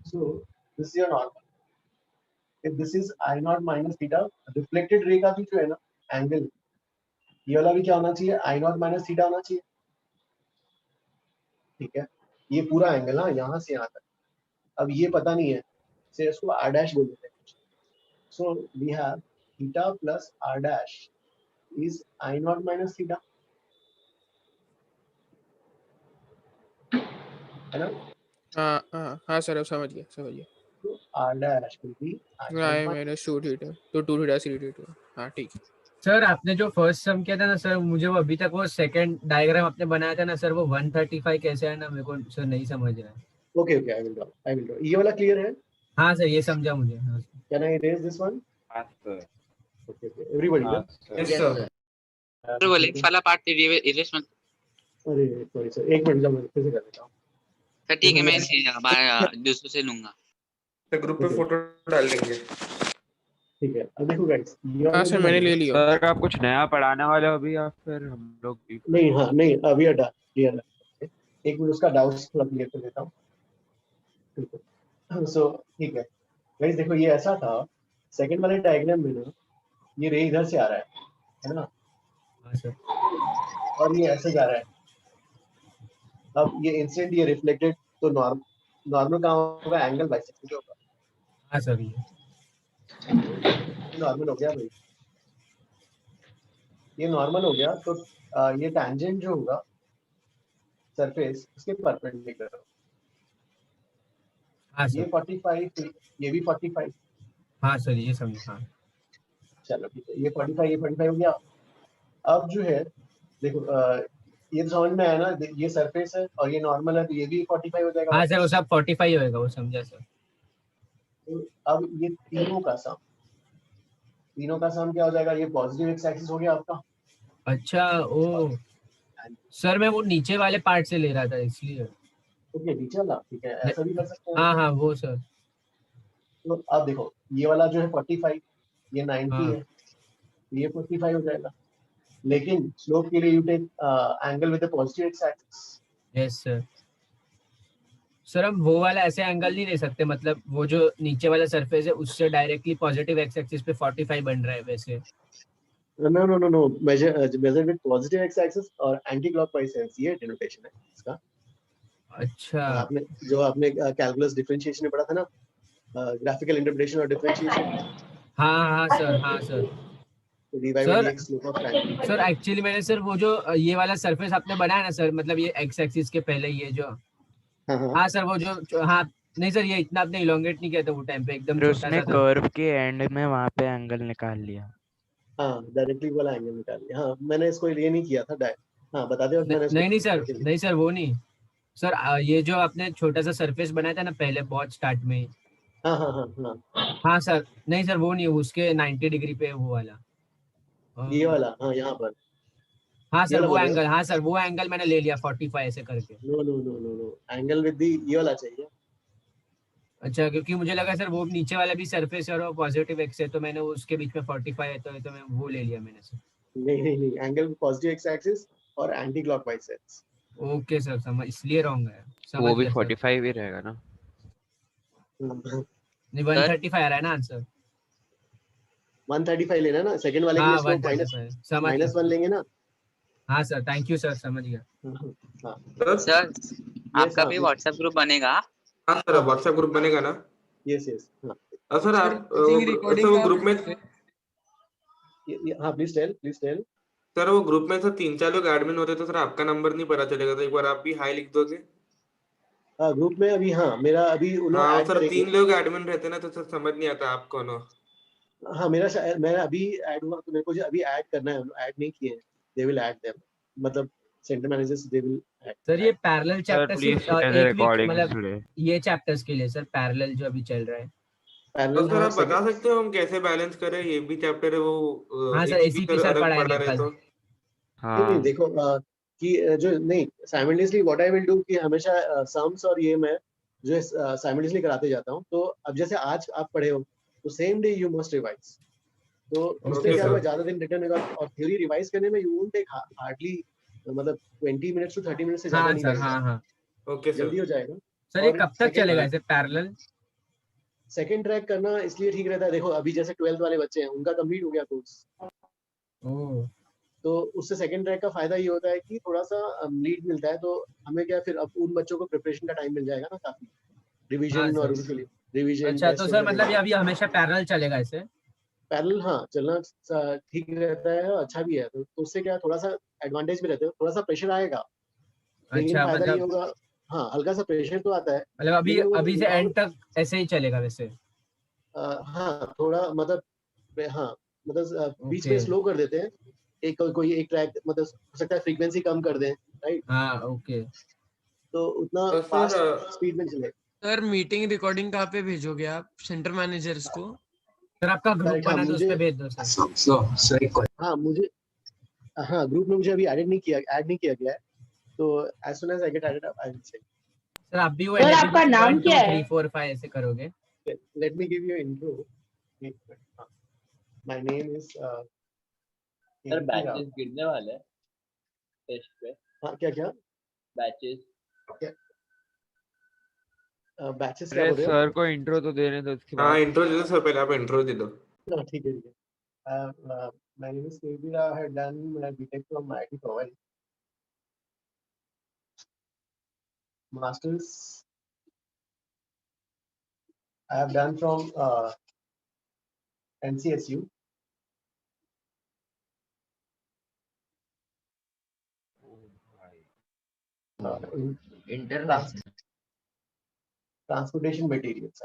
So this is your normal. If this is I0 - theta, reflected ray का भी जो है ना एंगल, ये वाला भी क्या होना चाहिए? I0 - theta होना चाहिए। ठीक है, ये पूरा एंगल ना यहाँ से यहाँ तक, अब ये पता नहीं है, से इसको R डैश बोल देते हैं। So we have theta plus R dash is I0 - theta, है ना? हाँ सर, अब समझ गया। तो R dash will be I - 2 theta, तो 2 थीटा से रिलेटेड। हाँ ठीक है सर। आपने जो फर्स्ट सम किया था ना सर, मुझे वो अभी तक वो सेकंड डायग्राम आपने बनाया था ना सर, वो 135 कैसे है ना, मेरे को सर नहीं समझ रहा है। Okay I will draw. ये वाला क्लियर है? हाँ सर, ये समझा मुझे। Can I erase this one? हां sir. Okay everybody. Yes sir. Sir वो लेफ्ट वाला पार्ट इरेज मत। अरे सॉरी सर, एक मिनट जब मैं फिर से कर देता हूं सर। ठीक है, मैं दूसरों से लूंगा। तो ग्रुप पे फोटो डाल देंगे। ठीक है, अब देखो गाइस, हाँ सर मैंने ले लिया। सर आप कुछ नया पढ़ाने वाले हो अभी या फिर हम लोग? नहीं हाँ नहीं, अभी हटा क्लियर है। एक मिनट उसका डाउट्स थोड़ा क्लियर कर देता हूं। ठीक है, सो ठीक है गाइस, देखो ये ऐसा था, सेकंड वाले डायग्राम में ना ये रे इधर से आ रहा है ना? हां सर। और ये ऐसे जा रहा है। अब ये इंसिडेंट, ये रिफ्लेक्टेड, तो नॉर्मल कहाँ होगा, एंगल बाइसेक्टर होगा। हाँ सर ये नॉर्मल हो गया भाई, ये नॉर्मल हो गया। तो ये टैंजेंट जो होगा सरफेस उसके परपेंडिकुलर होगा। हाँ ये सर 45, ये भी 45। हाँ सर ये समझ हाँ चलो ठीक है, ये 45 ये 45 हो गया। अब जो है देखो ये समझ में आया ना, ये सरफेस है और ये नॉर्मल है, तो ये भी 45 हो जाएगा हाँ सर वो वापस। सब 45 होएगा, वो समझा सर। तो अब ये तीनों का सम क्या हो जाएगा, ये पॉजिटिव एक्स एक्सिस हो गया आपका। अच्छा ओ सर मैं वो नीचे वाले पार्ट से ले रहा था इसलिए। ओके नीचे वाला, ठीक है, ऐसा भी कर सकते हैं। हाँ हाँ वो सर। तो अब देखो ये वाला जो है 45, ये 90 हाँ है, तो ये 45 हो जाएगा। लेकिन स्लोप के लिए you take angle with the positive x axis. Yes sir. Sir हम वो वाला ऐसे एंगल नहीं ले सकते, मतलब वो जो नीचे वाला सरफेस है उससे डायरेक्टली पॉजिटिव एक्स एक्सिस पे 45 बन रहा है वैसे। No. Measure with positive x axis और एंटी क्लॉकवाइज सेंस, ये डेनोटेशन है इसका। अच्छा जो आपने कैलकुलस डिफरेंशिएशन में पढ़ा था ना, ग्राफिकल इंटरप्रिटेशन और डिफरेंशिएशन। हाँ सर। सर एक्चुअली मैंने सर वो जो ये वाला सरफेस आपने बनाया ना सर, मतलब ये एक्स एक्सिस के पहले ये जो हाँ सर वो जो हाँ नहीं सर ये इतना आपने इलोंगेट नहीं किया था वो टाइम पे, एकदम फिर छोटा उसने सा था। कर्व के एंड में वहां पे एंगल निकाल लिया। हाँ डायरेक्टली वाला एंगल निकाल लिया। हाँ मैंने इसको ये नहीं किया था हाँ बता दे मैंने इसको नहीं सर वो नहीं सर ये जो आपने छोटा सा सरफेस बनाया था ना पहले बहुत स्टार्ट में। हाँ सर नहीं सर वो नहीं, उसके 90 डिग्री पे वो वाला ये वाला, हाँ यहाँ पर। हाँ सर वो एंगल, हाँ सर वो एंगल मैंने ले लिया 45 ऐसे करके। नो एंगल विद दी ये वाला चाहिए। अच्छा क्योंकि मुझे लगा सर वो नीचे वाला भी सरफेस है और वो पॉजिटिव एक्स है, तो मैंने उसके बीच में 45 है तो मैं वो ले लिया मैंने सर। नहीं एंगल पॉजिटिव एक्स एक्सिस और anti clockwise sense. Okay sir समझ, इसलिए रॉन्ग है। वो भी 45 ही रहेगा ना? नहीं 135 आ रहा है ना आंसर। 135 लेना ना, सेकंड वाले के लिए स्लोप -1 लेंगे ना। हाँ सर थैंक यू सर, समझ गया। सर आपका भी व्हाट्सएप ग्रुप बनेगा? हाँ सर व्हाट्सएप ग्रुप बनेगा ना? यस सर आप वो ग्रुप में हाँ प्लीज टेल। सर वो ग्रुप में सर 3-4 लोग एडमिन होते तो सर आपका नंबर नहीं पता चलेगा, तो एक बार आप भी हाई लिख दोगे? ग्रुप में अभी हाँ मेरा अभी हाँ सर 3 लोग एडमिन रहते ना तो सर समझ नहीं आता आप कौन हो। हाँ मैं अभी ऐड हुआ, तो मेरे को अभी ऐड करना है, ऐड नहीं किए हैं, दे विल ऐड देम, मतलब centre managers they will add. Sir ये पैरेलल चैप्टर सिर्फ एक वीक मतलब ये चैप्टर्स के लिए सर, पैरेलल जो अभी चल रहा है। तो सर आप बता सकते हो हम कैसे बैलेंस करें, ये भी चैप्टर है वो हाँ सर एसीपी सर पढ़ाएंगे कल। नहीं देखो कि जो नहीं simultaneously what I will do कि हमेशा सम्स और ये मैं जो साइमल्टेनियसली कराते जाता हूँ। तो अब जैसे आज आप पढ़े हो तो same day you must revise, तो उससे क्या होगा ज्यादा दिन रिटर्न होगा, और थ्योरी रिवाइज करने में यू वोंट टेक हार्डली मतलब 20 मिनट्स टू 30 मिनट्स से ज्यादा नहीं लगेगा। हाँ ओके जल्दी हो जाएगा। सर ये कब तक चलेगा ऐसे पैरेलल? सेकंड ट्रैक करना इसलिए ठीक रहता है, देखो अभी जैसे 12th वाले बच्चे हैं उनका कंप्लीट हो गया कोर्स, तो उससे सेकंड ट्रैक का फायदा ये होता है कि थोड़ा सा लीड मिलता है, तो हमें क्या फिर अब उन बच्चों को प्रिपरेशन का टाइम मिल जाएगा ना काफी, रिवीजन और उनके लिए रिवीजन। अच्छा तो सर मतलब ये अभी हमेशा पैरेलल चलेगा ऐसे? पैरेलल हाँ चलना ठीक रहता है, अच्छा भी है, तो उससे क्या थोड़ा सा एडवांटेज भी रहता है, थोड़ा सा प्रेशर आएगा लेकिन अच्छा, फायदा ये होगा। हाँ हल्का सा प्रेशर तो आता है, मतलब अभी से एंड तक ऐसे ही चलेगा वैसे? हाँ थोड़ा मतलब हाँ मतलब बीच में स्लो कर देते हैं, कोई एक ट्रैक मतलब हो सकता है फ्रीक्वेंसी कम कर दें, राइट? हाँ ओके, तो उतना फास्ट स्पीड में चले। सर मीटिंग रिकॉर्डिंग कहाँ पे भेजोगे आप सेंटर मैनेजर्स को? सर आपका ग्रुप बना तो उस पे भेज दो सर। हाँ मुझे हाँ ग्रुप में मुझे अभी ऐड नहीं किया गया है, तो as soon as I get added I will say। Sir आप भी वो सर आपका नाम क्या है? 3 4 5 ऐसे करोगे? Let me give you an intro। My name is sir batches गिरने वाले हैं टेस्ट पे। हाँ क्या बैचेस बैचेस क्या बोल रहे हो? सर को इंट्रो तो देने दो उसके बाद। हाँ इंट्रो दे दो सर, पहले आप इंट्रो दे दो। ठीक है my name is Kevira। I had done my BTech from IIT Powai, masters I have done from NCSU. International. Transportation materials.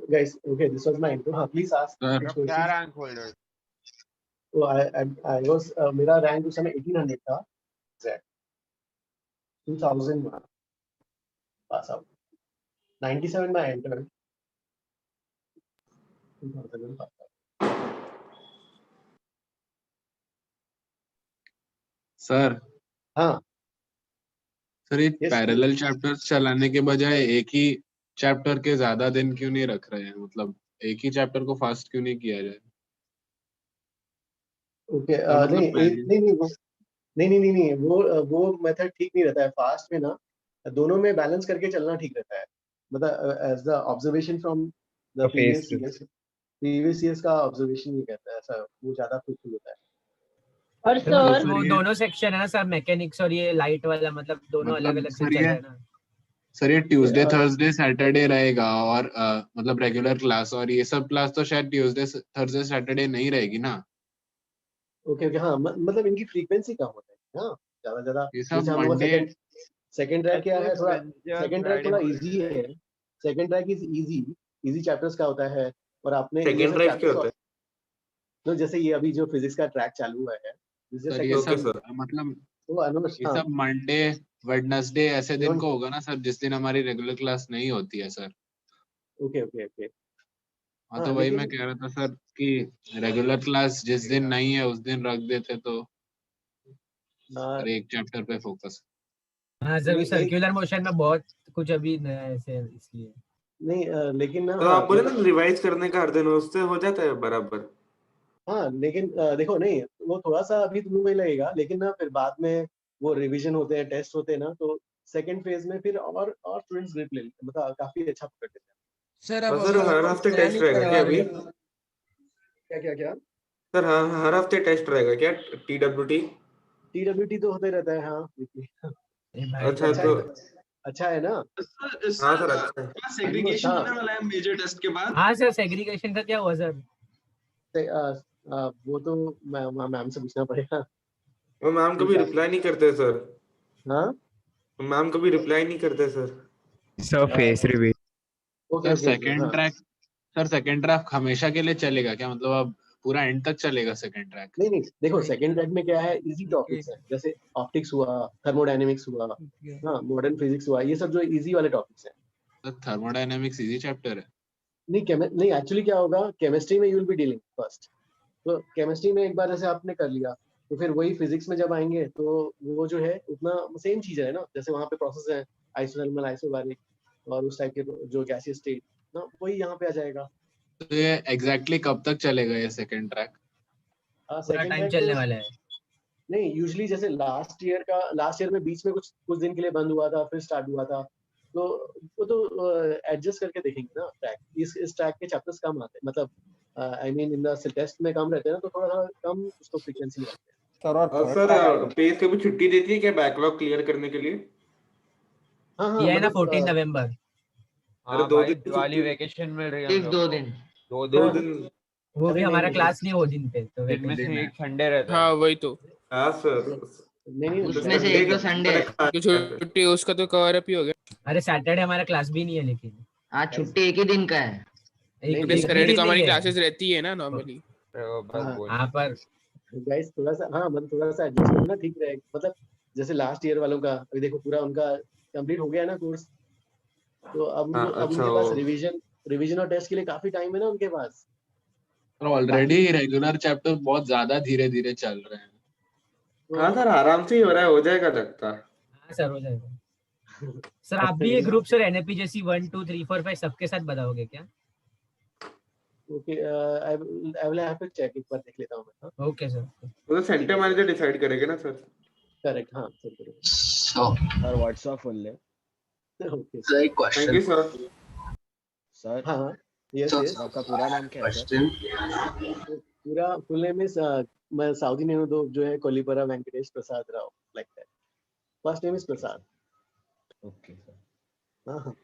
Guys, okay, this was my intro. Please ask questions. क्या rank holder? So I was मेरा rank उस समय 1800 था. Exact. 2000 pass out. 97 I entered. 2000 pass out. Sir हाँ sir ये parallel chapters चलाने के बजाय एक ही चैप्टर के ज्यादा दिन क्यों नहीं रख रहे हैं? मतलब एक ही चैप्टर को फास्ट क्यों नहीं किया जाए? ओके मतलब नहीं वो मेथड ठीक नहीं रहता है. फास्ट में ना दोनों में बैलेंस करके चलना ठीक रहता है. मतलब as the observation from the previous years का ऑब्जर्वेशन ये कहता है ऐसा. वो ज्यादा फ्रूटफुल होता है. और सर वो दोनों सेक्शन है ना सर, मैकेनिक्स और ये लाइट वाला, मतलब दोनों अलग अलग से चल रहे हैं ना. सर ये ट्यूसडे थर्सडे सैटरडे रहेगा और मतलब रेगुलर क्लास, और ये सब क्लास तो शायद ट्यूसडे थर्सडे सैटरडे नहीं रहेगी ना. ओके हाँ मतलब इनकी फ्रीक्वेंसी कम होता है. हाँ ज्यादा ये सब मंडे सेकंड ट्रैक क्या है, थोड़ा सेकंड ट्रैक थोड़ा इजी है. Second track is easy chapters का होता है. और आपने सेकंड ट्रैक क्या होता है? तो जैसे ये अभी जो फिजिक्स का ट्रैक चालू हुआ है, सर ये सब मतलब ये सब मंडे वेडनेसडे ऐसे दिन को होगा ना सर, जिस दिन हमारी रेगुलर क्लास नहीं होती है सर. ओके हाँ तो वही मैं कह रहा था सर कि रेगुलर क्लास जिस दिन नहीं है उस दिन रख देते तो एक चैप्टर पे फोकस. हाँ सर, सर्कुलर मोशन में बहुत कुछ अभी नया है इसलिए नहीं लेकिन ना तो आप बोले ना रिवाइज करने का हर दिन, उससे हो जाता है बराबर. हाँ लेकिन देखो नहीं वो थोड़ा सा अभी तुम्हें वही लगेगा, लेकिन ना फिर बाद में वो रिवीजन होते हैं, टेस्ट होते हैं ना, तो सेकंड फेज में फिर और स्टूडेंट्स ग्रिप ले लेते हैं. मतलब काफी अच्छा पकड़ लेते हैं. सर हर हफ्ते टेस्ट रहेगा क्या अभी? क्या सर हर हफ्ते टेस्ट रहेगा क्या? TWT तो होते रहता है. हाँ अच्छा तो अच्छा है ना. हाँ सर अच्छा है. सेग्रीगेशन होने वाला है मेजर टेस्ट के बाद. हाँ सर, सेग्रीगेशन का क्या हुआ सर? वो तो मैम से पूछना पड़ेगा. वो मैम कभी रिप्लाई नहीं करते सर. हाँ मैम कभी रिप्लाई नहीं करते sir. Sir face reveal. Sir second track हमेशा के लिए चलेगा क्या? मतलब अब पूरा एंड तक चलेगा सेकंड ट्रैक? नहीं देखो सेकंड ट्रैक में क्या है, इजी टॉपिक्स है. जैसे ऑप्टिक्स हुआ, थर्मोडायनेमिक्स हुआ, हाँ मॉडर्न फिजिक्स हुआ, ये सब जो इजी वाले टॉपिक्स हैं. तो थर्मोडायनेमिक्स इजी चैप्टर है? नहीं एक्चुअली क्या होगा, केमिस्ट्री में you will be dealing first. तो केमिस्ट्री में एक बार जैसे आपने कर लिया तो फिर वही फिजिक्स में जब आएंगे तो वो जो है उतना सेम चीज है ना. जैसे वहाँ पे प्रोसेस है आइसोथर्मल, आइसोबारिक और उस टाइप के जो गैसियस स्टेट ना, वही यहाँ पे आ जाएगा. तो ये एग्जैक्टली कब तक चलेगा ये सेकंड ट्रैक? पूरा टाइम चलने वाला है. नहीं यूजुअली जैसे लास्ट ईयर में बीच में कुछ दिन के लिए बंद हुआ था, फिर स्टार्ट हुआ था, तो वो तो एडजस्ट करके देखेंगे ना ट्रैक. इस ट्रैक के चैप्टर्स कम आते हैं, मतलब I mean in the test में कम रहते हैं ना, तो थोड़ा सा कम उसको फ्रीक्वेंसी लगाते हैं. सर पेज कभी छुट्टी देती है क्या बैकलॉग क्लियर करने के लिए? हाँ ये है ना 14 नवंबर. अरे 2 दिन दिवाली वेकेशन मिल रही है. सिर्फ 2 दिन. 2 दिन वो भी हमारा क्लास नहीं हो दिन पे, तो जिनमें से एक संडे रहता है. हाँ वही तो. हाँ सर नहीं उसमें से एक तो संडे है. जो छुट्टी उसका तो कवर अप ही हो गया. अरे सैटरडे हमारा क्लास भी नहीं है, लेकिन हाँ छुट्टी एक ही दिन का है. सैटरडे को हमारी क्लासेस रहती है ना नॉर्मली. हाँ पर गाइस थोड़ा सा एडजस्ट करना ठीक रहेगा. मतलब जैसे लास्ट ईयर वालों का अभी देखो पूरा उनका कंप्लीट हो गया ना कोर्स, तो अब उनके पास रिवीजन और टेस्ट के लिए काफी टाइम है ना उनके पास. ऑलरेडी रेगुलर चैप्टर बहुत ज्यादा धीरे धीरे चल रहे हैं. हाँ सर आराम से ही हो रहा है, हो जाएगा लगता. हाँ सर हो जाएगा. सर आप भी ये ग्रुप सर एनएपी जैसी 1 2 3 4 5 सबके साथ बताओगे क्या? Okay I will have to check, एक बार देख लेता हूं मैं. Okay sir. तो सेंटर मैनेजर डिसाइड करेगा ना सर. करेक्ट. हाँ सर करेक्ट. सर व्हाट्सएप खोल ले. ओके सर एक question. Thank you sir. Sir हाँ यस आपका पूरा नाम क्या है सर? पूरा फुल नेम इज मैं साउथ इंडियन हूँ तो जो है Kolipara Venkatesh Prasad Rao, like that. First name is Prasad. Okay, sir. हाँ.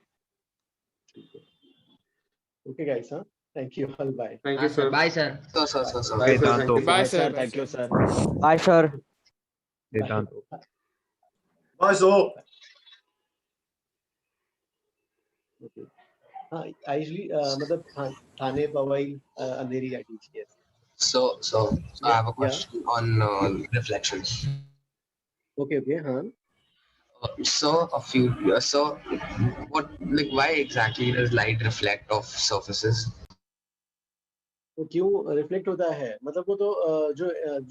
Okay guys, huh? Thank you all. Bye. Thank you, sir. Bye, sir. Bye, sir. Vedant, Thank you, Bye, sir. Thank you, sir. Bye, sir. Vedant. Bye, so. Okay. हाँ, I usually मतलब थाने पवई अंधेरी I teach, yes. So I have a question on reflections. Okay, हाँ. So what, like, why exactly does light reflect off surfaces? तो क्यों reflect होता है, मतलब वो तो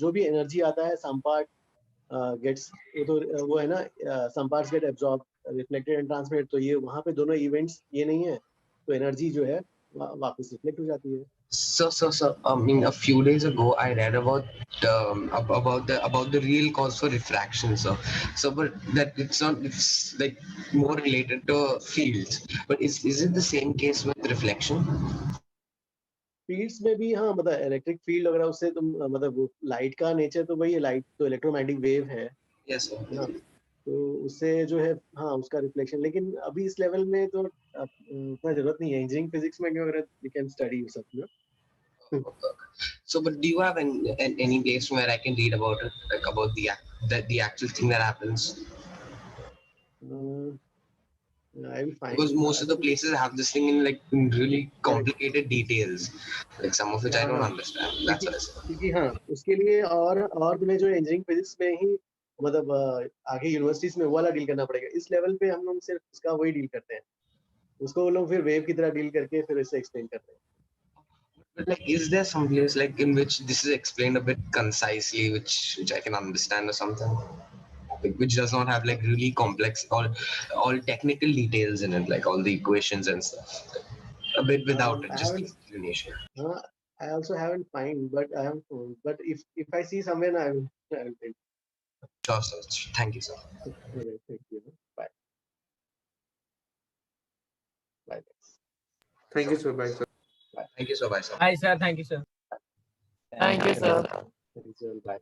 जो भी एनर्जी आता है some part gets, वो है ना, some parts get absorbed, reflected and transmitted. तो ये वहाँ पे दोनों इवेंट्स ये नहीं है, तो एनर्जी जो है वापस रिफ्लेक्ट हो जाती है. So I mean, a few days ago I read about the real cause for refraction. So but that it's like more related to fields. But is it the same case with reflection? Fields में भी हाँ, मतलब electric field वगैरह उससे तुम मतलब वो light का नेचर तो वही है, लाइट तो इलेक्ट्रोमैग्नेटिक वेव है. Yes, sir. हाँ, तो उससे जो है हाँ उसका रिफ्लेक्शन, लेकिन अभी इस लेवल में तो उतना जरूरत नहीं है. इंजीनियरिंग फिजिक्स में वगैरह वी कैन स्टडी सब. So, but do you have any place where I can read about it, like about the actual thing that happens? I will find. Because most of the places have this thing in like in really complicated details, like some of which I don't understand. That's what I said. क्योंकि हाँ उसके लिए और तुम्हें जो engineering physics में ही मतलब आगे यूनिवर्सिटीज में वो वाला डील करना पड़ेगा. इस लेवल पे हम लोग सिर्फ उसका वही डील करते हैं, उसको वो लोग फिर वेव की तरह डील करके फिर इसे एक्सप्लेन करते हैं. But like, is there some place like in which this is explained a bit concisely, which I can understand or something, like, which does not have like really complex or all technical details in it, like all the equations and stuff, a bit without it, just the explanation. I also haven't find, but I have. But if I see somewhere, I will think. Sure, sir. Thank you, sir. Okay, thank you. Bye. Bye. Thank you, sir. Bye, sir. Thank you, sir. Bye, sir. Bye, sir. Thank you, sir. Thank you, sir. Thank you. Bye.